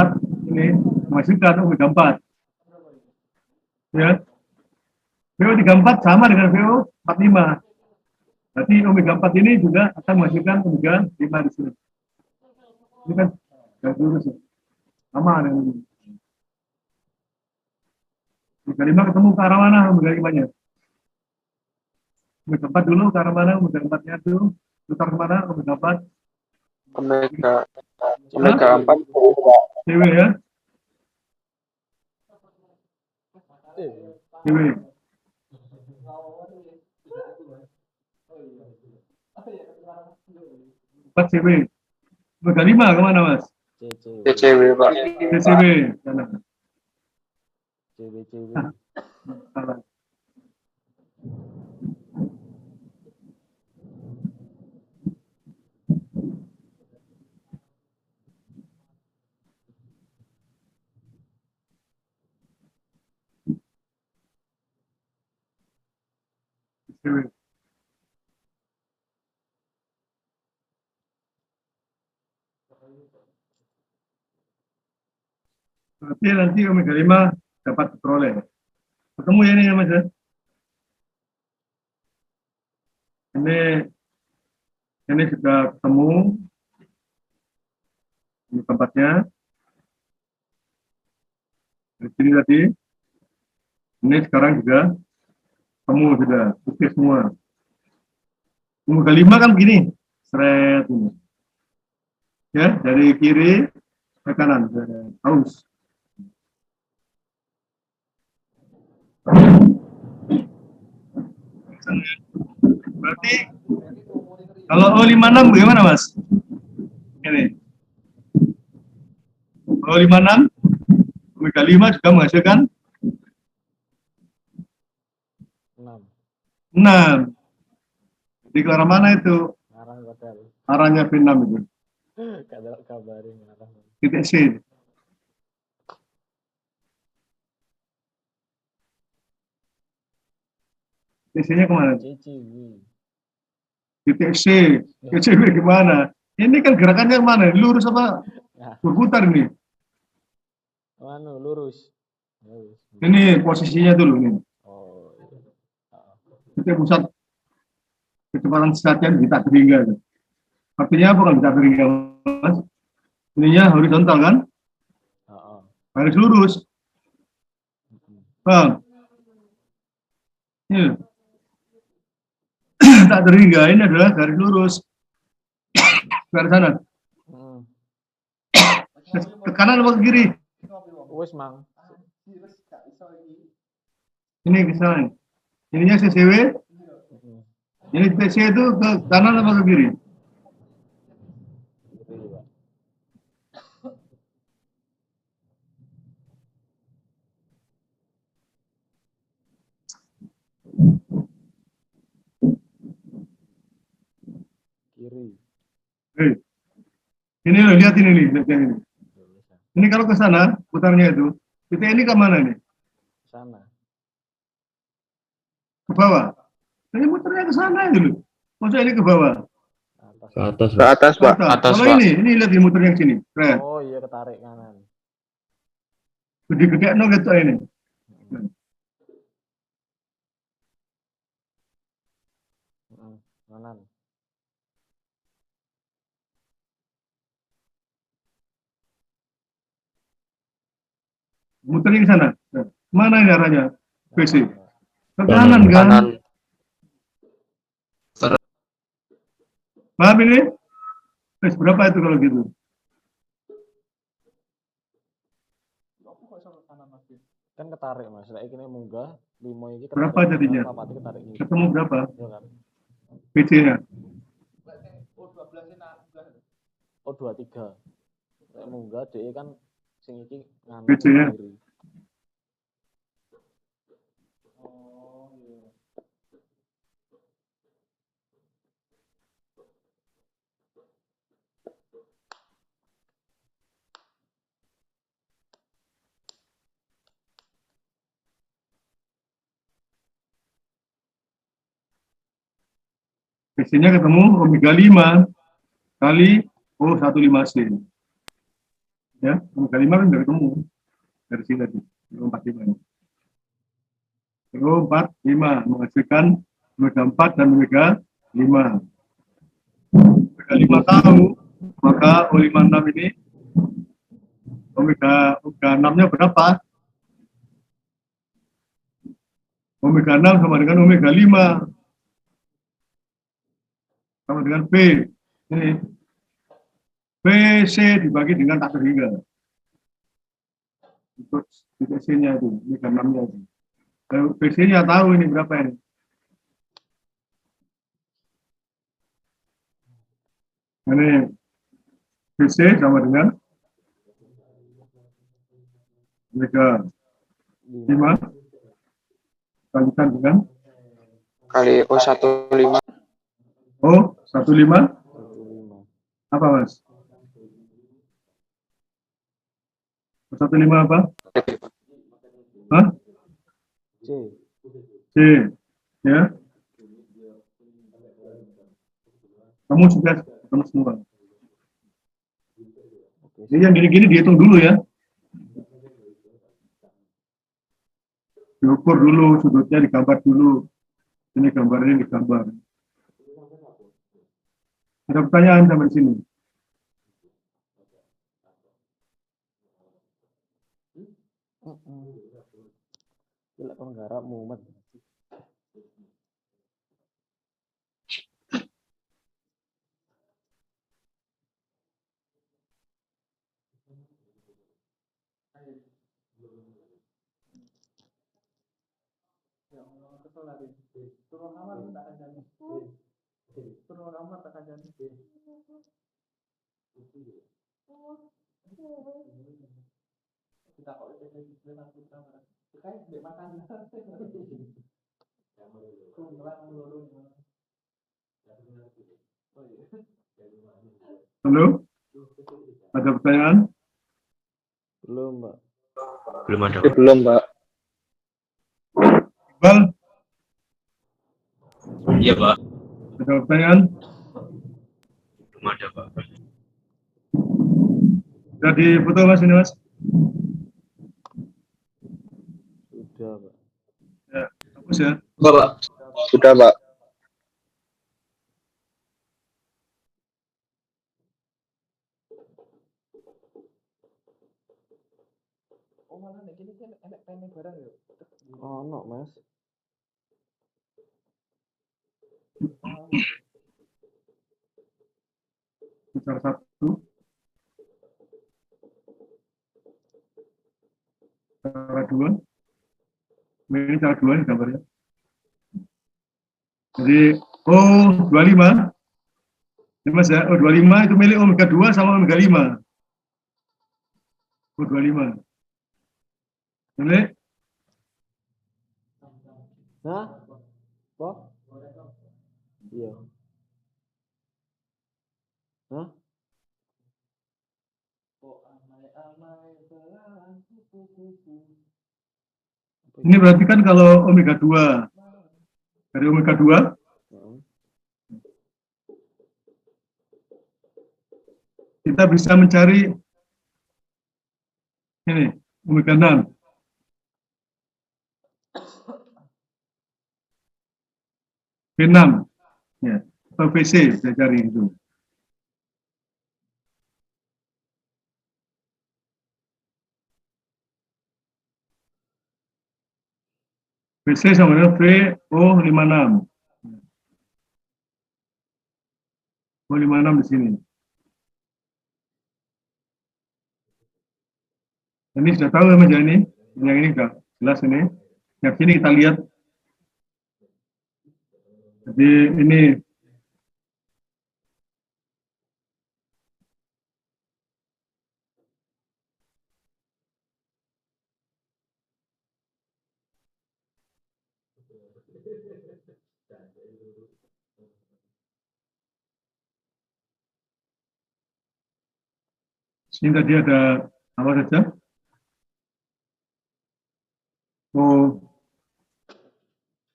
ini menghasilkan omega 4. Ya. VO34 sama dengan VO45. Berarti omega 4 ini juga akan menghasilkan omega 5 di sini. Ini kan garis lurus ya. Sama dengan ini. Omega 5 ketemu ke arah mana omega 5-nya? Omega 4 dulu ke arah mana omega 4-nya tuh? Putar kemana omega 4? Omega 4. CW ya? CW. Empat CW. Omega 5 kemana, Mas? CCW, Pak. CCW. Sana. CW. Salah. CW. Berarti nanti omega 5 dapat diperoleh. Ketemu ya ini ya, Mas ya? Ini sudah ketemu. Ini tempatnya. Di sini tadi. Ini sekarang juga Temu sudah, oke semua. Muka 5 kan begini, seret ini. Ya, dari kiri ke kanan, haus. Berarti kalau O56 bagaimana Mas? Ini. O56, omega 5 juga menghasilkan 6. 6. Di ke arah mana itu? Ngarang padahal. Arahnya V6 itu. Kadang kabarin ngarang. Titik C. Titik C-nya kemana? Cici. Titik C. Titik C gimana? Ini kan gerakannya mana? Lurus apa? Nah, Berputar ini. lurus. Lurus. Ini posisinya dulu nih. Oh, iya. Titik pusat kecepatan sesatnya di tak terhingga. Artinya apa kalau tak terhingga, Mas? Ininya horizontal kan? Heeh. Garis lurus. Bang. Ini. Tak terhingga ini adalah garis lurus. Ke sana. Ke kanan atau ke kiri? Wes mang. Ini ke sana. Ininya CCW. Ini TC itu ke kanan atau ke kiri? Kiri, Pak. Kiri. Ini loh, lihat ini nih, lihat yang ini. Ini kalau ke sana, putarnya itu, titik ini ke mana nih? Sana. Ke bawah. Ini putarnya ke sana itu loh. Maksudnya ini ke bawah. Atas. Ke atas, Ke atas, Pak. Atas, Kalau Pak. ini lihat di muternya ke sini. Keren. Oh iya, ketarik kanan. Gede-gede no gitu ini. Kanan. Muternya ke sana. Mana ini arahnya? PC. Ke Kanan. kanan kan? Kanan. Paham ini? Berapa itu kalau gitu? Kan ketarik Mas. Lek iki munggah 5 iki ketarik. Berapa jadinya? Papat iki ketarik iki. Ketemu berapa? Ya kan. PC-nya. Oh 23. Lek munggah dhek kan sing iki nganan PC-nya. kiri. PC-nya ketemu omega 5 kali O15C. Ya, omega 5 kan udah ketemu. Dari sini tadi. O45. O45 menghasilkan omega 4 dan omega 5. Omega 5 tahu, maka O56 ini omega 6-nya berapa? Omega 6 sama dengan omega 5. Sama dengan B. Ini BC dibagi dengan tak terhingga. Untuk titik C-nya itu, omega 6-nya itu. BC-nya tahu ini berapa ini. Ini BC sama dengan omega 5 kalikan dengan Kali O15. O15 15. apa Mas? O15 apa? Hah? C. C. Ya. Kamu sudah ketemu semua. Oke. Jadi yang gini-gini dihitung dulu ya. Diukur dulu, sudutnya digambar dulu. Ini gambarnya digambar. Ada pertanyaan sampai sini? Gila kan garap mumet. Halo, ada pertanyaan? Belum, Pak. Belum ada, Pak. Belum, Pak. Iqbal, Iya, Pak. ada pertanyaan? Belum ada, Pak. Sudah difoto Mas ini Mas? Sudah, Pak. Ya, hapus ya. Enggak, Pak. Sudah, Pak. Oh, no, Mas. Cara satu, cara dua. Ini cara dua nih gambarnya. Jadi O25, ini Mas ya, O25 itu milik omega 2 sama omega 5. O25. Milik Hah? Kok? Iya. Hah? ini berarti kan kalau omega 2 dari omega 2 kita bisa mencari ini omega 6. B6 ya, atau VC saya cari itu. VC sama dengan VO56. O56 di sini. Ini sudah tahu ya Mas ya ini? Yang ini enggak jelas ini. Yang sini kita lihat. Jadi ini sini tadi ada apa saja?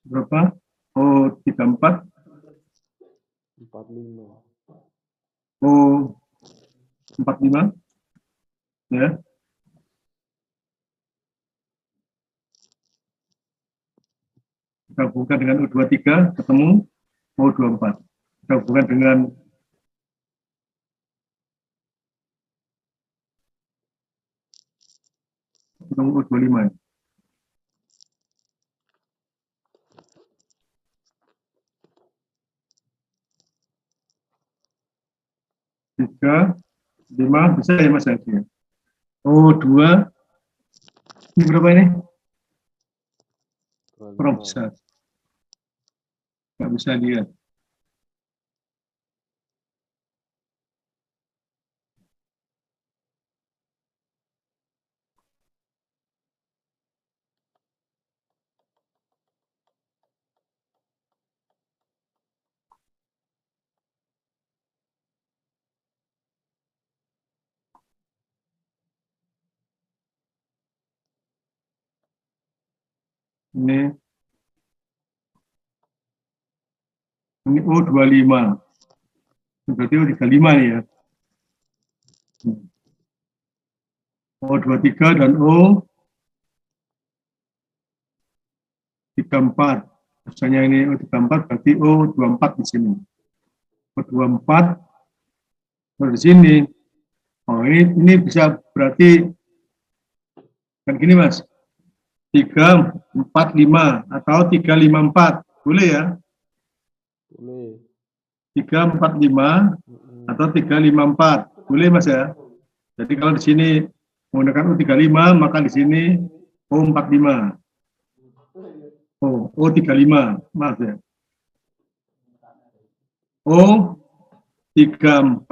Berapa? 34, 45. 45 ya. Kita hubungkan dengan O23 ketemu O24. Kita hubungkan dengan ketemu O25. Tiga, 5 bisa ya Mas Adi? O2 ini berapa ini? Kurang besar. Nggak bisa lihat. Ini O25. Berarti O35 nih ya. O23 dan O34. Misalnya ini O34 berarti O24 di sini. O24 di sini. Oh, ini bisa berarti kan gini Mas. 345 atau 354. Boleh ya? Boleh. 345 atau 354. Boleh Mas ya? Jadi kalau di sini menggunakan U35, maka di sini O45. Oh, O35, maaf ya. O34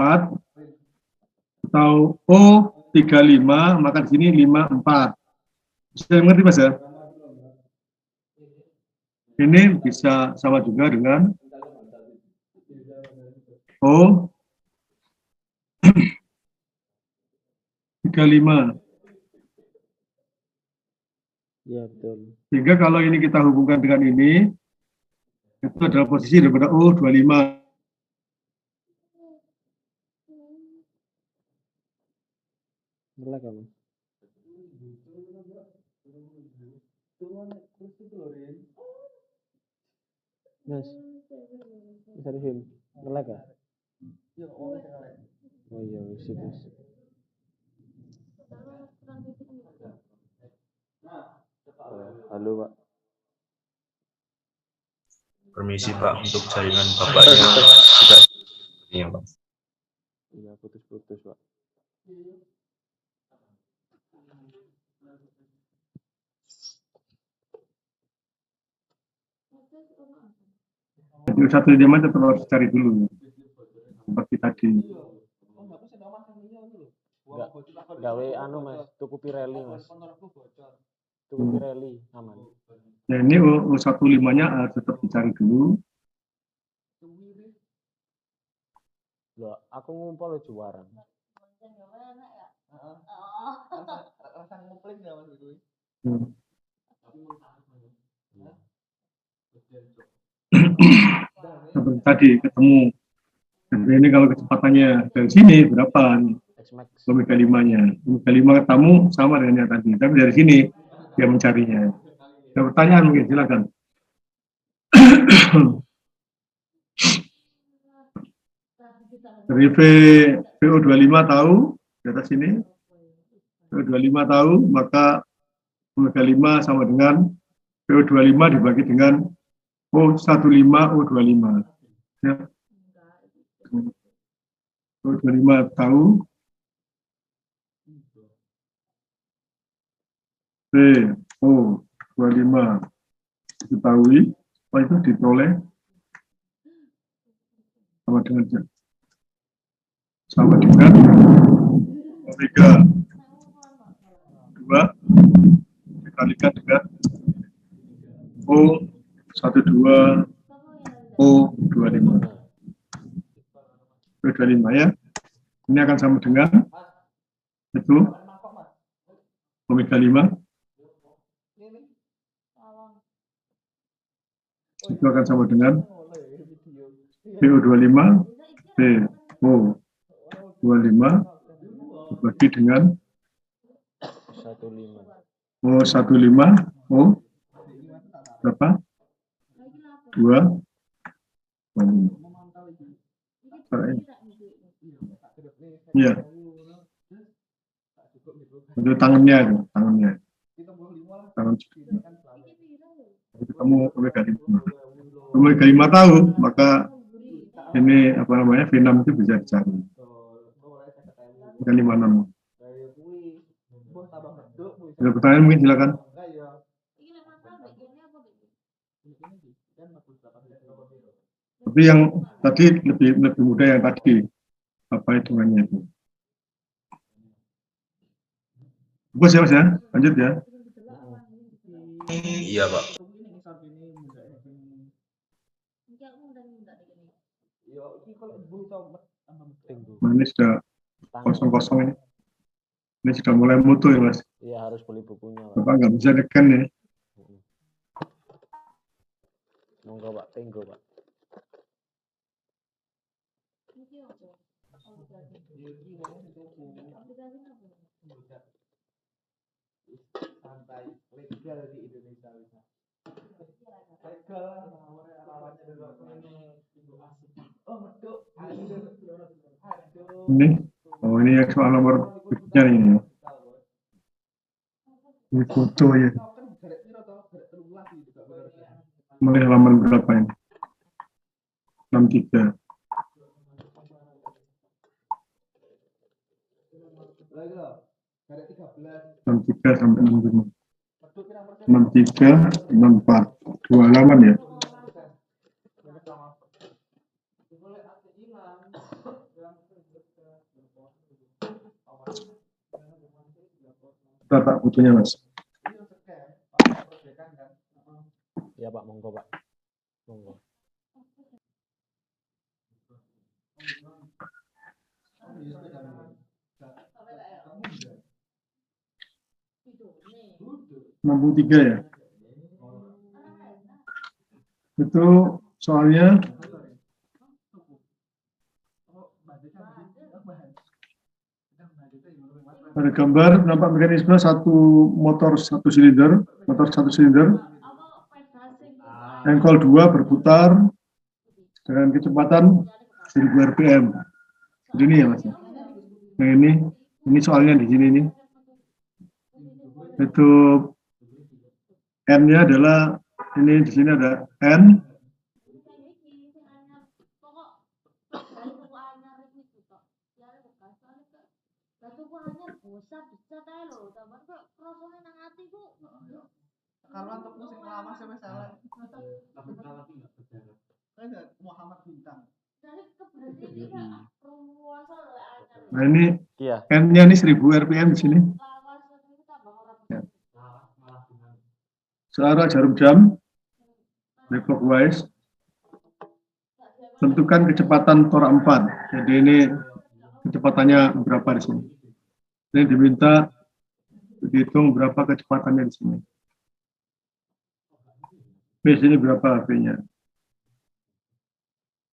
atau O35, maka di sini 54. Bisa mengerti Mas ya? Ini bisa sama juga dengan O 35. Iya, betul. Sehingga kalau ini kita hubungkan dengan ini, itu adalah posisi daripada O 25. Melek kamu. Mas, seriusin. Melek ya? Oh iya, wis wis. Halo, Pak. Permisi Pak, untuk jaringan Bapaknya sudah ini Pak. Iya, putus-putus, Pak. Jadi satu diaman tetap harus cari dulu. Seperti tadi. Gawe anu Mas, tuku Pirelli Mas. Tuku Pirelli aman. Nah ini U15-nya tetap dicari dulu. Loh, aku ngumpul juara. Seperti tadi ketemu. Jadi ini kalau kecepatannya dari sini berapa nih? X-Max. Omega 5-nya. Omega 5 ketemu sama dengan yang tadi. Tapi dari sini dia mencarinya. Ada pertanyaan mungkin, silakan. Dari VO25 tahu, di atas sini. VO25 tahu, maka omega 5 sama dengan VO25 dibagi dengan O15 O25. Ya. O25 tahu. VO25 diketahui. Oh itu diperoleh sama dengan omega 2 dikalikan dengan O12 O25. O25 ya. Ini akan sama dengan itu omega 5. Itu akan sama dengan VO25 VO25 dibagi dengan O15 O berapa? 2 iya. Itu tangannya itu, tangan ketemu omega 5. Omega 5 tahu, maka ini apa namanya V6 itu bisa dicari. Omega 56. Ada pertanyaan mungkin silakan. Tapi yang tadi lebih mudah yang tadi apa hitungannya itu. Bos ya Mas ya, lanjut ya. Iya Pak. Ini sudah kosong ini. Ini sudah mulai mutu ya Mas. Iya harus beli bukunya. Bapak nggak bisa dekan nih. Monggo Pak, tenggo Pak. Santai, legal di Indonesia bisa. Legal, lawannya ini, oh ini yang soal nomor berikutnya ini. Ini foto ya. Mulai halaman berapa ini? 63. 63 sampai 65. 63, 64. 2 halaman ya? Kita tak butuhnya, Mas. Ya Pak, monggo Pak. Monggo. Tiga ya? Itu soalnya pada gambar nampak mekanisme motor satu silinder, engkol 2 berputar dengan kecepatan 1000 rpm. Jadi ini ya Mas. Nah ini soalnya di sini nih. Itu N-nya adalah ini, di sini ada N. Nah ini Iya. N-nya ini 1000 rpm di sini. Ya. Searah jarum jam, clockwise. Tentukan kecepatan torak 4. Jadi ini kecepatannya berapa di sini. Ini diminta dihitung berapa kecepatannya di sini. V sini berapa V-nya.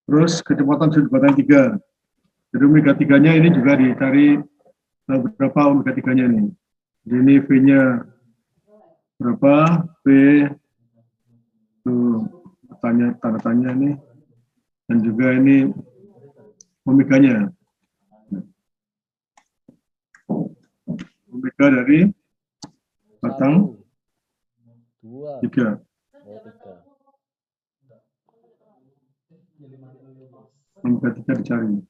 Terus kecepatan sudut batang 3. Jadi omega 3-nya ini juga dicari berapa omega 3-nya ini. Jadi ini V-nya berapa, V tuh tanda tanya ini, dan juga ini omega-nya. Omega dari batang 2, 3. 3. Omega 3 dicari.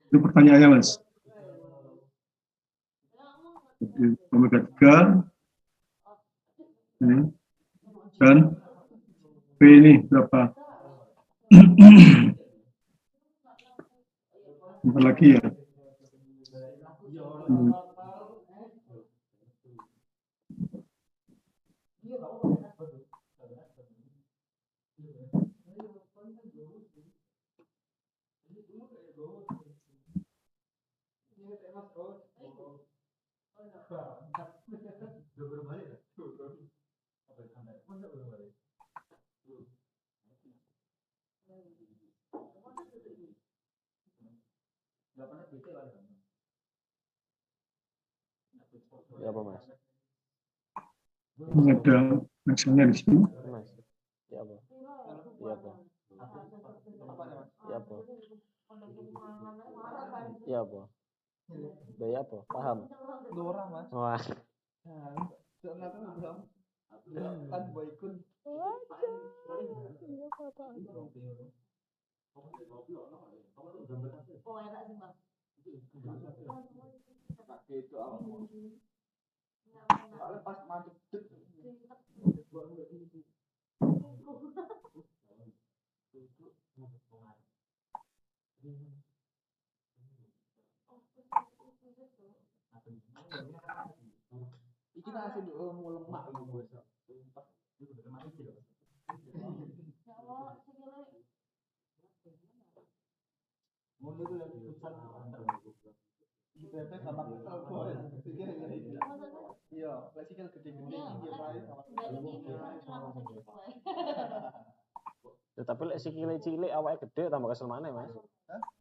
Itu pertanyaannya, Mas. Jadi, omega 3 ini dan V ini berapa? Bentar lagi ya. Ya apa Mas? Ini ada hasilnya di sini. Mas. Ya apa? Ya apa? Ya apa? Ya apa? Ya apa? Paham? Mas. Wah. Kan boykun. Pas mantep. Iki nasi mau lemak iya, klasikal gede-gede Ya, tapi lek sikile cilik awake gede tambah kesel maneh, Mas.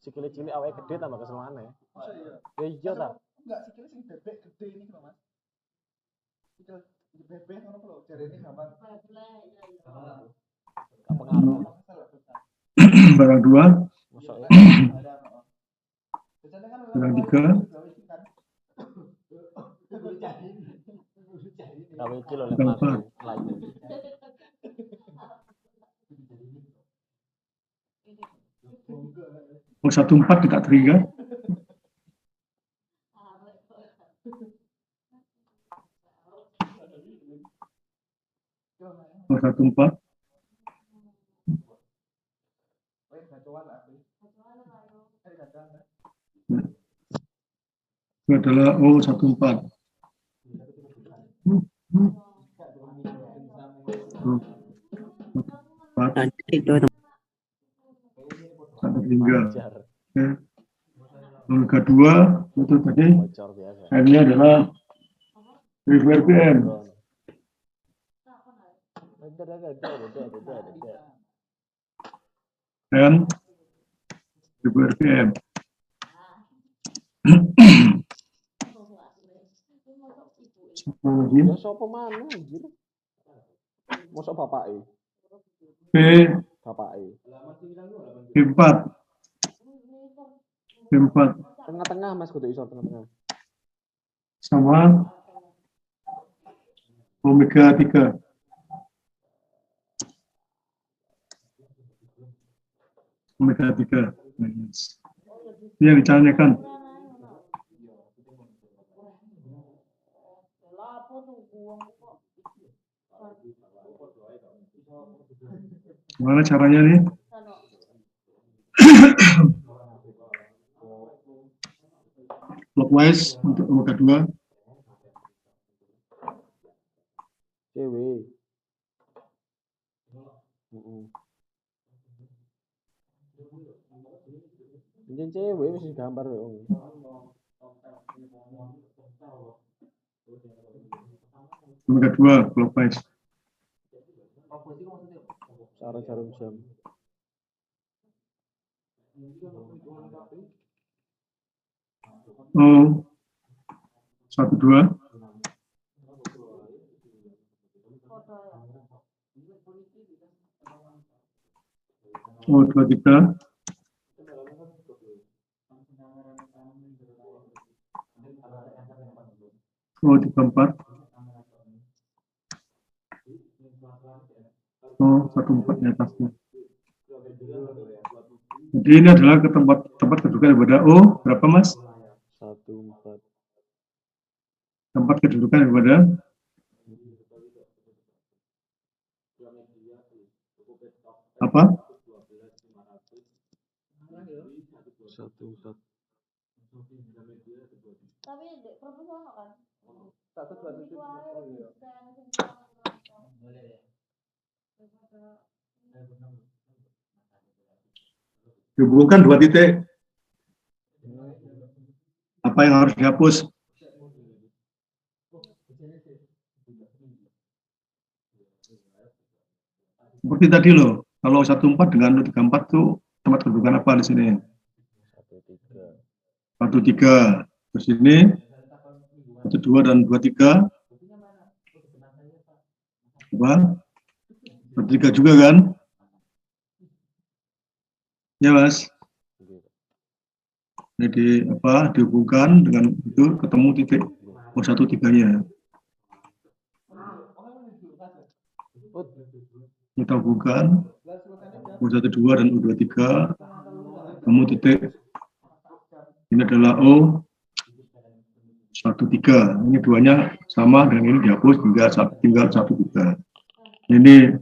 Sikile cilik awake gede tambah kesel maneh. masa iya? Ya iya ta. Enggak, sikile sing bebek gede ini loh, Mas. Sikil bebek ngono lho, jarene gampang. Gak pengaruh. Barang 2. Mosok ya. Barang 3. Kamu iki lho lek Berapa? mlaku layu. Oh, 14 tidak trigger. Oh, 14. Itu adalah oh 14. Oh, 4. Satu trigger. Wajar. Oke. Omega 2 itu tadi Bocor biasa. M-nya adalah 1000 rpm. Dan 1000 rpm. Satu lagi. Ya sapa maneh anjir. Mosok bapake. P Bapake. P4. P4 Tengah-tengah Mas kudu iso tengah-tengah. sama omega 3. Omega 3. Yes. Ini yang ditanyakan. Gimana caranya nih? Clockwise untuk omega 2. Cewek. Mungkin cewek wis gambar wong. Omega 2 clockwise. Cara jarum jam. Oh 12. Oh 23. Oh 34. Oh 14 di atasnya. Jadi ini adalah ke tempat kedudukan daripada O berapa Mas? 14. Tempat kedudukan daripada apa? 1. Tapi dek profesional kan? Dihubungkan 2 titik. Apa yang harus dihapus? Seperti tadi loh, kalau 14 dengan 34 itu tempat kedudukan apa di sini? 13. Terus ini 12 dan 23. Apa? 23 juga kan? Ya Mas. Jadi apa? Dihubungkan dengan itu ketemu titik O13-nya. Kita hubungkan O12 dan O23 ketemu titik. Ini adalah O13. Ini duanya sama dengan ini dihapus tinggal 13. Ini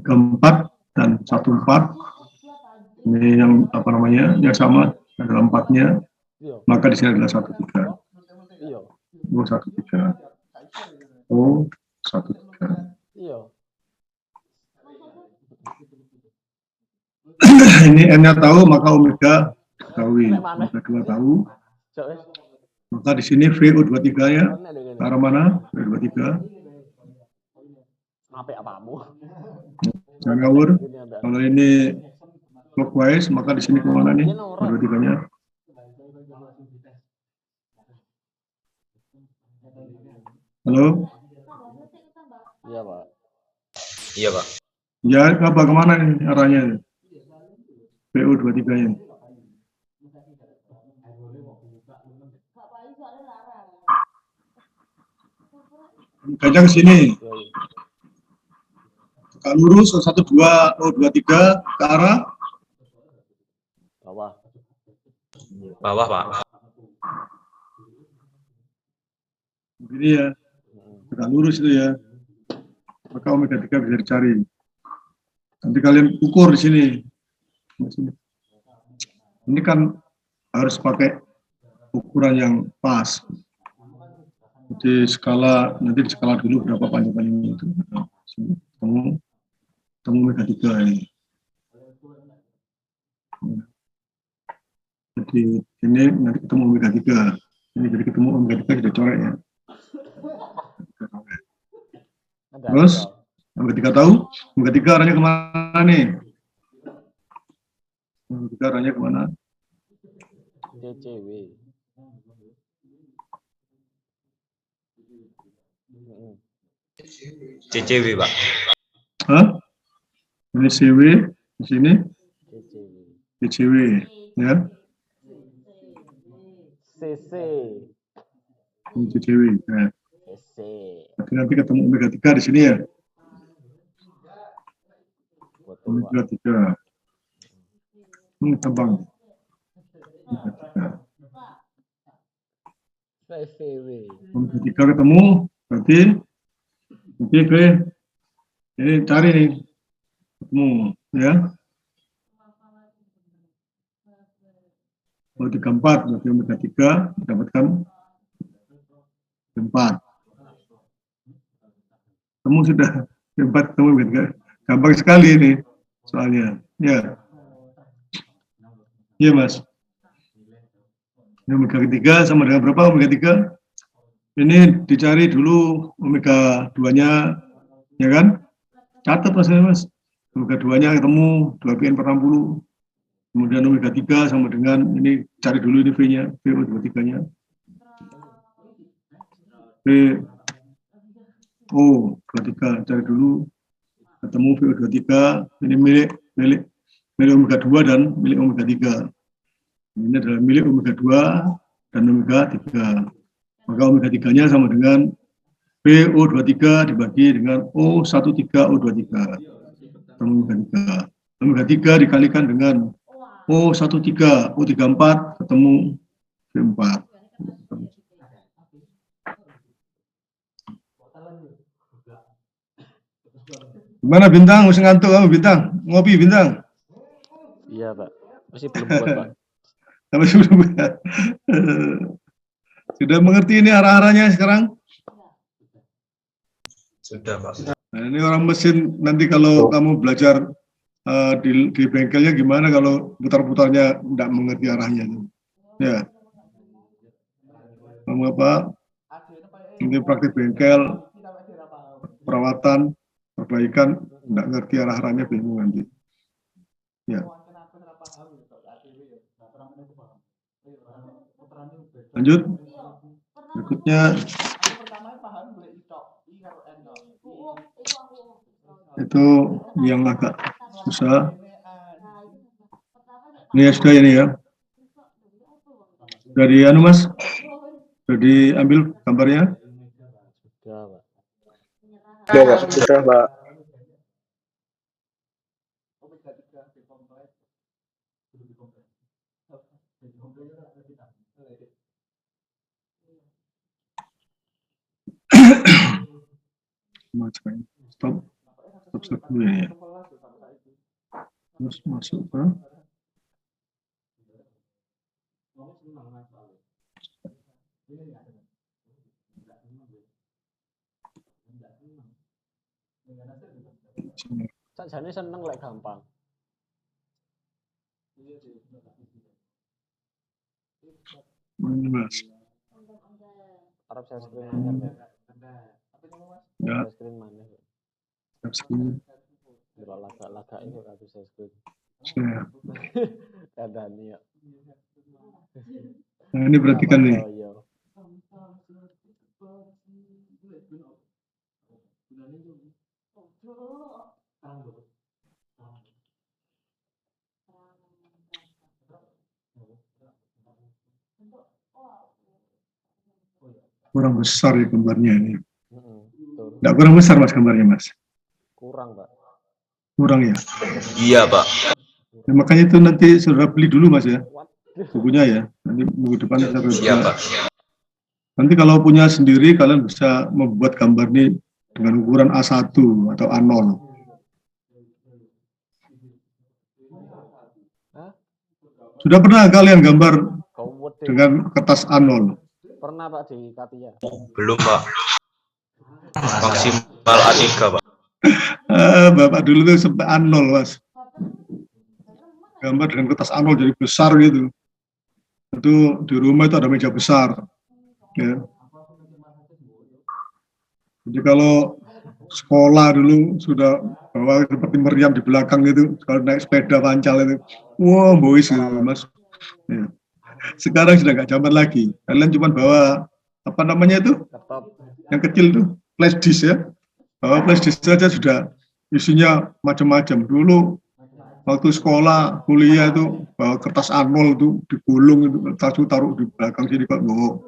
34 dan 14. Ini yang apa namanya? Yang sama adalah 4-nya. Maka di sini adalah 13. Iya. O13. O13. Iya. Ini N-nya tahu, maka omega ketahui. Omega 2 tahu. Maka di sini VO23-nya ke arah mana? VO23. Sampai apamu? Jangan ngawur. Kalau ini clockwise, maka di sini kemana nih? VO23-nya. Halo? Iya, Pak. Iya, Pak. Ya, apa kemana nih arahnya? VO23-nya. Omeganya ke sini. Yoi. Tegak lurus 1 2 2 3 ke arah Bawah. Bawah, Pak. begini ya. Tegak lurus itu ya. Maka omega 3 bisa dicari. Nanti kalian ukur di sini. Ini kan harus pakai ukuran yang pas. Jadi nanti di skala dulu berapa panjang-panjangnya itu. Temu omega 3 ini. Jadi ini nanti ketemu omega 3. Ini jadi ketemu omega 3 kita coret ya. Ada Terus ada. omega 3 tahu? Omega 3 arahnya kemana nih? Omega 3 arahnya kemana? CCW. CCW, Pak. Hah? Ini CW, di sini CCW. CCW, ya. CC. Ini CCW. Ya. CC. Nanti ketemu omega 3 di sini ya. Betul, Pak. Omega 3. Gampang. Omega 3. CCW. Omega 3 ketemu, berarti nanti ke ini cari nih. Ketemu, ya. Kalau 34, berarti omega 3 mendapatkan 4. Kamu sudah 4 ketemu omega 3. Gampang sekali ini soalnya. Ya. Iya, Mas. Ini omega 3 sama dengan berapa omega 3? Ini dicari dulu omega 2-nya, ya kan? Catat Mas. Omega 2-nya ketemu 2PN per 60. Kemudian omega 3 sama dengan, ini cari dulu ini V-nya, VO23-nya. VO23, cari dulu. Ketemu VO23, ini milik omega 2 dan milik omega 3. Ini adalah milik omega 2 dan omega 3. Maka omega 3-nya sama dengan VO23 dibagi dengan O13O23. Omega 3. Omega 3 dikalikan dengan O13, O34 ketemu V4. Gimana Bintang? Masih ngantuk kamu Bintang? Ngopi Bintang? Iya, Pak. Masih belum buat, Pak. Sudah mengerti ini arah-arahnya sekarang? Sudah, Pak. Nah, ini orang mesin nanti kalau kamu belajar di bengkelnya gimana kalau putar-putarnya tidak mengerti arahnya. Ya. Kamu apa? Ini praktik bengkel, perawatan, perbaikan, tidak ngerti arah-arahnya bingung nanti. Ya. Lanjut. Berikutnya itu yang agak susah. Ini ya sudah ini ya. Sudah di anu Mas? Sudah diambil gambarnya? Sudah, Pak. Sudah, Pak. Sudah, Pak. Stop dulu ya. Terus masuk ke Sakjane seneng lek gampang. ini Mas. Arab saya screen mana? Ya, Saya screen mana? screen. Kalau laga-laga ini nggak bisa screen. Saya. Kadang ya. Nah, ini perhatikan nih. Oh, iya. Kurang besar ya gambarnya ini. Nggak kurang besar mas gambarnya mas, Kurang, Pak. kurang ya. Iya, Pak. Ya, makanya itu nanti saudara beli dulu mas ya, Waduh. bukunya ya. Nanti minggu depan saudara Siap, bisa. Pak. Nanti kalau punya sendiri kalian bisa membuat gambar ini dengan ukuran A1 atau A0. Hah? Sudah pernah kalian gambar Kau wede. dengan kertas A0? Pernah, Pak, di Katia. Belum, Pak. Maksimal A3, Pak. Bapak dulu tuh sampai A0 mas. Gambar dengan kertas A0 jadi besar gitu. Itu di rumah itu ada meja besar. Ya. Jadi kalau sekolah dulu sudah bawa seperti meriam di belakang itu, kalau naik sepeda pancal itu, wah boys gitu mas. Ya. Sekarang sudah nggak zaman lagi. Kalian cuma bawa apa namanya itu, Ketop. yang kecil tuh flash disk ya. Bawa flash disk saja sudah isinya macam-macam. Dulu waktu sekolah, kuliah itu bawa kertas A0 itu digulung itu, taruh di belakang sini kok bawa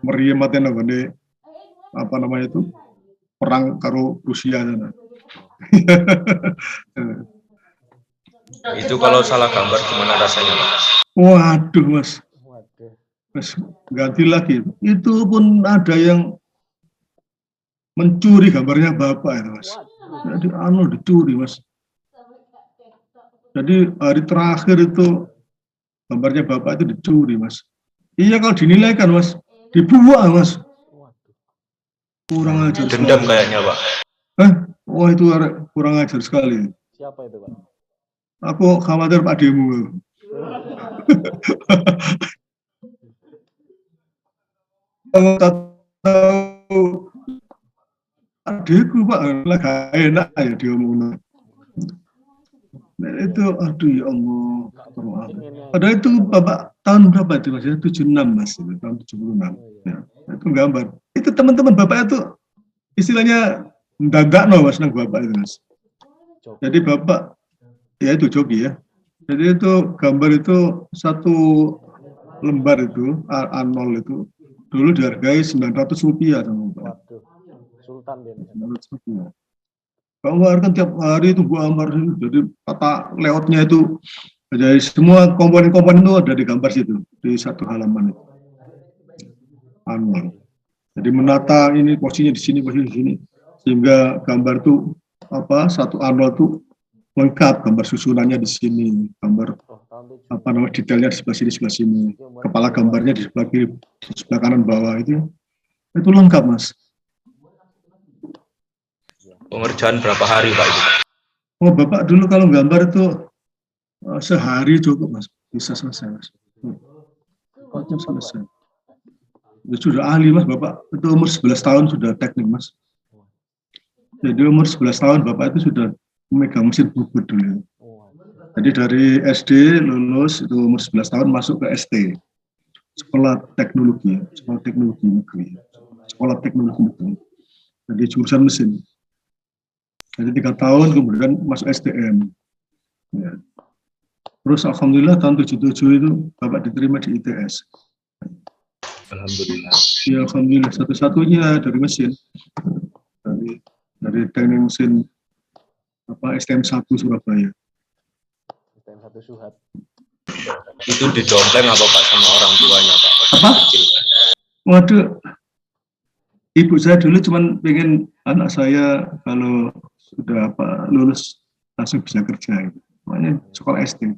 meriam atau apa namanya itu perang karo Rusia sana. Itu kalau salah gambar gimana rasanya, Pak? Waduh mas, Waduh. mas ganti lagi. Itu pun ada yang mencuri gambarnya bapak itu mas. Jadi anu dicuri mas. Jadi hari terakhir itu gambarnya bapak itu dicuri mas. Iya kalau dinilai kan mas, dibuang mas. Kurang ajar. Dendam kayaknya, Pak. Wah itu kurang ajar sekali. Siapa itu, Pak? Aku khawatir Pak Demu. Tahu adikku Pak, lah gak enak ya diomongin. Nah, itu aduh ya Allah. Padahal itu Bapak tahun berapa itu Mas? 76 Mas, tahun 76. Ya, itu gambar. Itu teman-teman Bapak itu istilahnya mendadak no Mas nang Bapak itu Mas. Jadi Bapak ya itu joki ya. Jadi itu gambar itu satu lembar itu A0 itu dulu dihargai Rp900 sama Bapak. Waduh. Sultan dia. 900 rupiah. Gambar kan tiap hari itu gambar jadi tata layoutnya itu jadi semua komponen-komponen itu ada di gambar situ di satu halaman itu. A0. Jadi menata ini posisinya di sini posisi di sini sehingga gambar itu apa satu A0 itu lengkap gambar susunannya di sini, gambar apa namanya detailnya di sebelah sini, kepala gambarnya di sebelah kiri, di sebelah kanan bawah itu lengkap Mas. Pengerjaan berapa hari, Pak, itu? Oh Bapak dulu kalau gambar itu sehari cukup Mas, bisa selesai Mas. Kok selesai? Ya, sudah ahli Mas Bapak, itu umur 11 tahun sudah teknik Mas. Jadi umur 11 tahun Bapak itu sudah memegang mesin bubut dulu. Jadi dari SD lulus itu umur 11 tahun masuk ke ST, Sekolah Teknologi Negeri, Sekolah Teknologi Negeri. Jadi jurusan mesin. Jadi 3 tahun kemudian masuk STM. Ya. Terus alhamdulillah tahun 77 itu Bapak diterima di ITS. Alhamdulillah. Ya alhamdulillah satu-satunya dari mesin. Dari teknik mesin apa STM1 Surabaya. STM1 Suhat. Itu didompleng apa Pak sama orang tuanya, Pak? Apa? Waduh, ibu saya dulu cuman pengen anak saya kalau sudah apa lulus langsung bisa kerja, gitu. Makanya sekolah SD.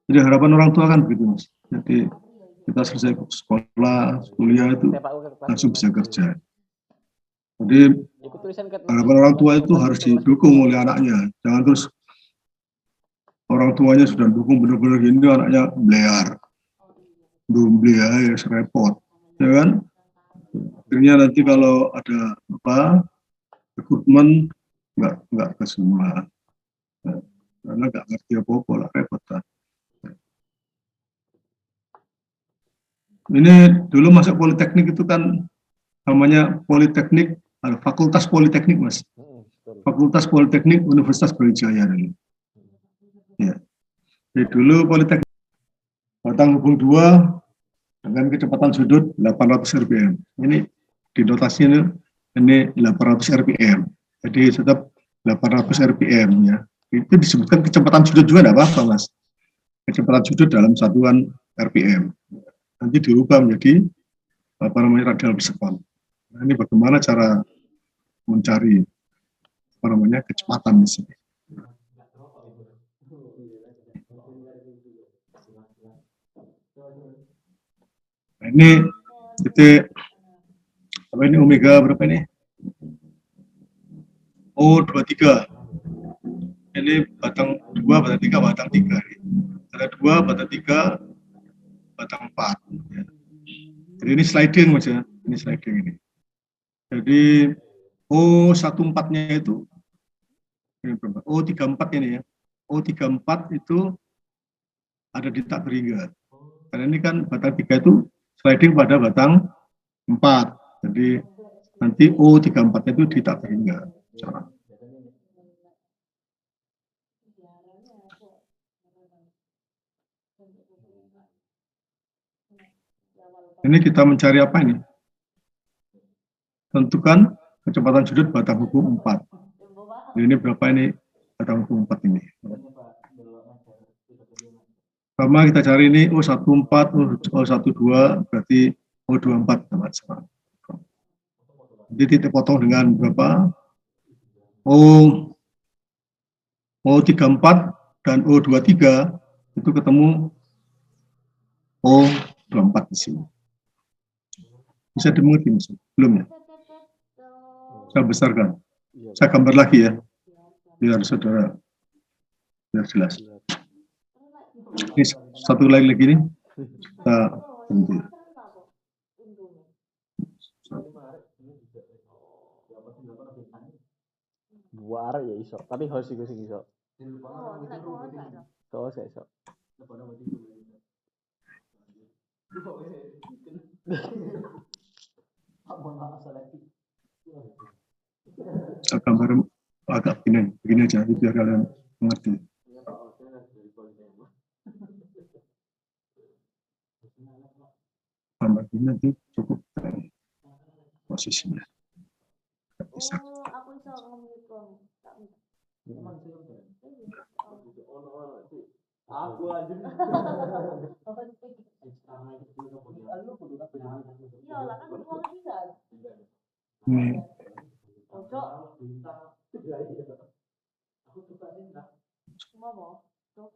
Jadi harapan orang tua kan begitu Mas. Jadi kita selesai sekolah, kuliah itu langsung bisa kerja. Jadi harapan orang tua itu harus didukung oleh anaknya. Jangan terus orang tuanya sudah dukung benar-benar gini, anaknya belear. Belum beli ya repot. Ya kan? Akhirnya nanti kalau ada apa rekrutmen nggak ke semua. Karena nggak ngerti apa-apa lah, repot lah. Ini dulu masuk politeknik itu kan namanya politeknik, fakultas politeknik Mas. Fakultas Politeknik Universitas Brawijaya dulu. Ya. Jadi dulu politeknik batang hubung 2 dengan kecepatan sudut 800 rpm. Ini di notasinya ini 800 rpm. Jadi tetap 800 rpm ya. Itu disebutkan kecepatan sudut juga tidak apa-apa, Mas. Kecepatan sudut dalam satuan rpm. Nanti dirubah menjadi radial per sekon. Nah, ini bagaimana cara mencari kecepatan di sini. Nah, ini titik apa ini omega berapa ini? O23. Ini batang 2, batang 3, batang 3. Ada 2, batang 3, batang 4. Ya. Jadi ini sliding Mas ya. Ini sliding ini. Jadi O14-nya itu ini berapa? O34 ini ya. O34 itu ada di tak berhingga. Karena ini kan batang 3 itu sliding pada batang 4. Jadi nanti O34-nya itu di tak berhingga. Ini kita mencari apa ini? Tentukan kecepatan sudut batang hukum 4. Ini berapa ini batang hukum 4 ini? Pertama kita cari ini O14, O12, berarti O24. Jadi titik potong dengan berapa? O34 dan O23 itu ketemu O24 di sini. Bisa dimengerti Mas? Belum ya? Saya besarkan. Saya gambar lagi ya, biar saudara biar jelas. Ini satu lagi nih, kita ganti. Buar ya iso, tapi harus iku sing iso. Kok gak iso. Saya gambar agak begini aja, biar kalian mengerti. Gambar ini nanti cukup posisinya. Bisa. Aku bisa ngomong. Aku aja. Iya lah kan uang bisa. Ini Cocok. Ngomong. Cok.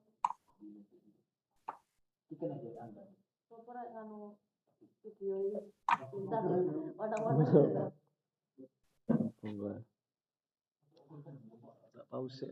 Ikan aja Anda. Coba nganu video ini. Bentar. Warna-warna. Enggak. Tak pause.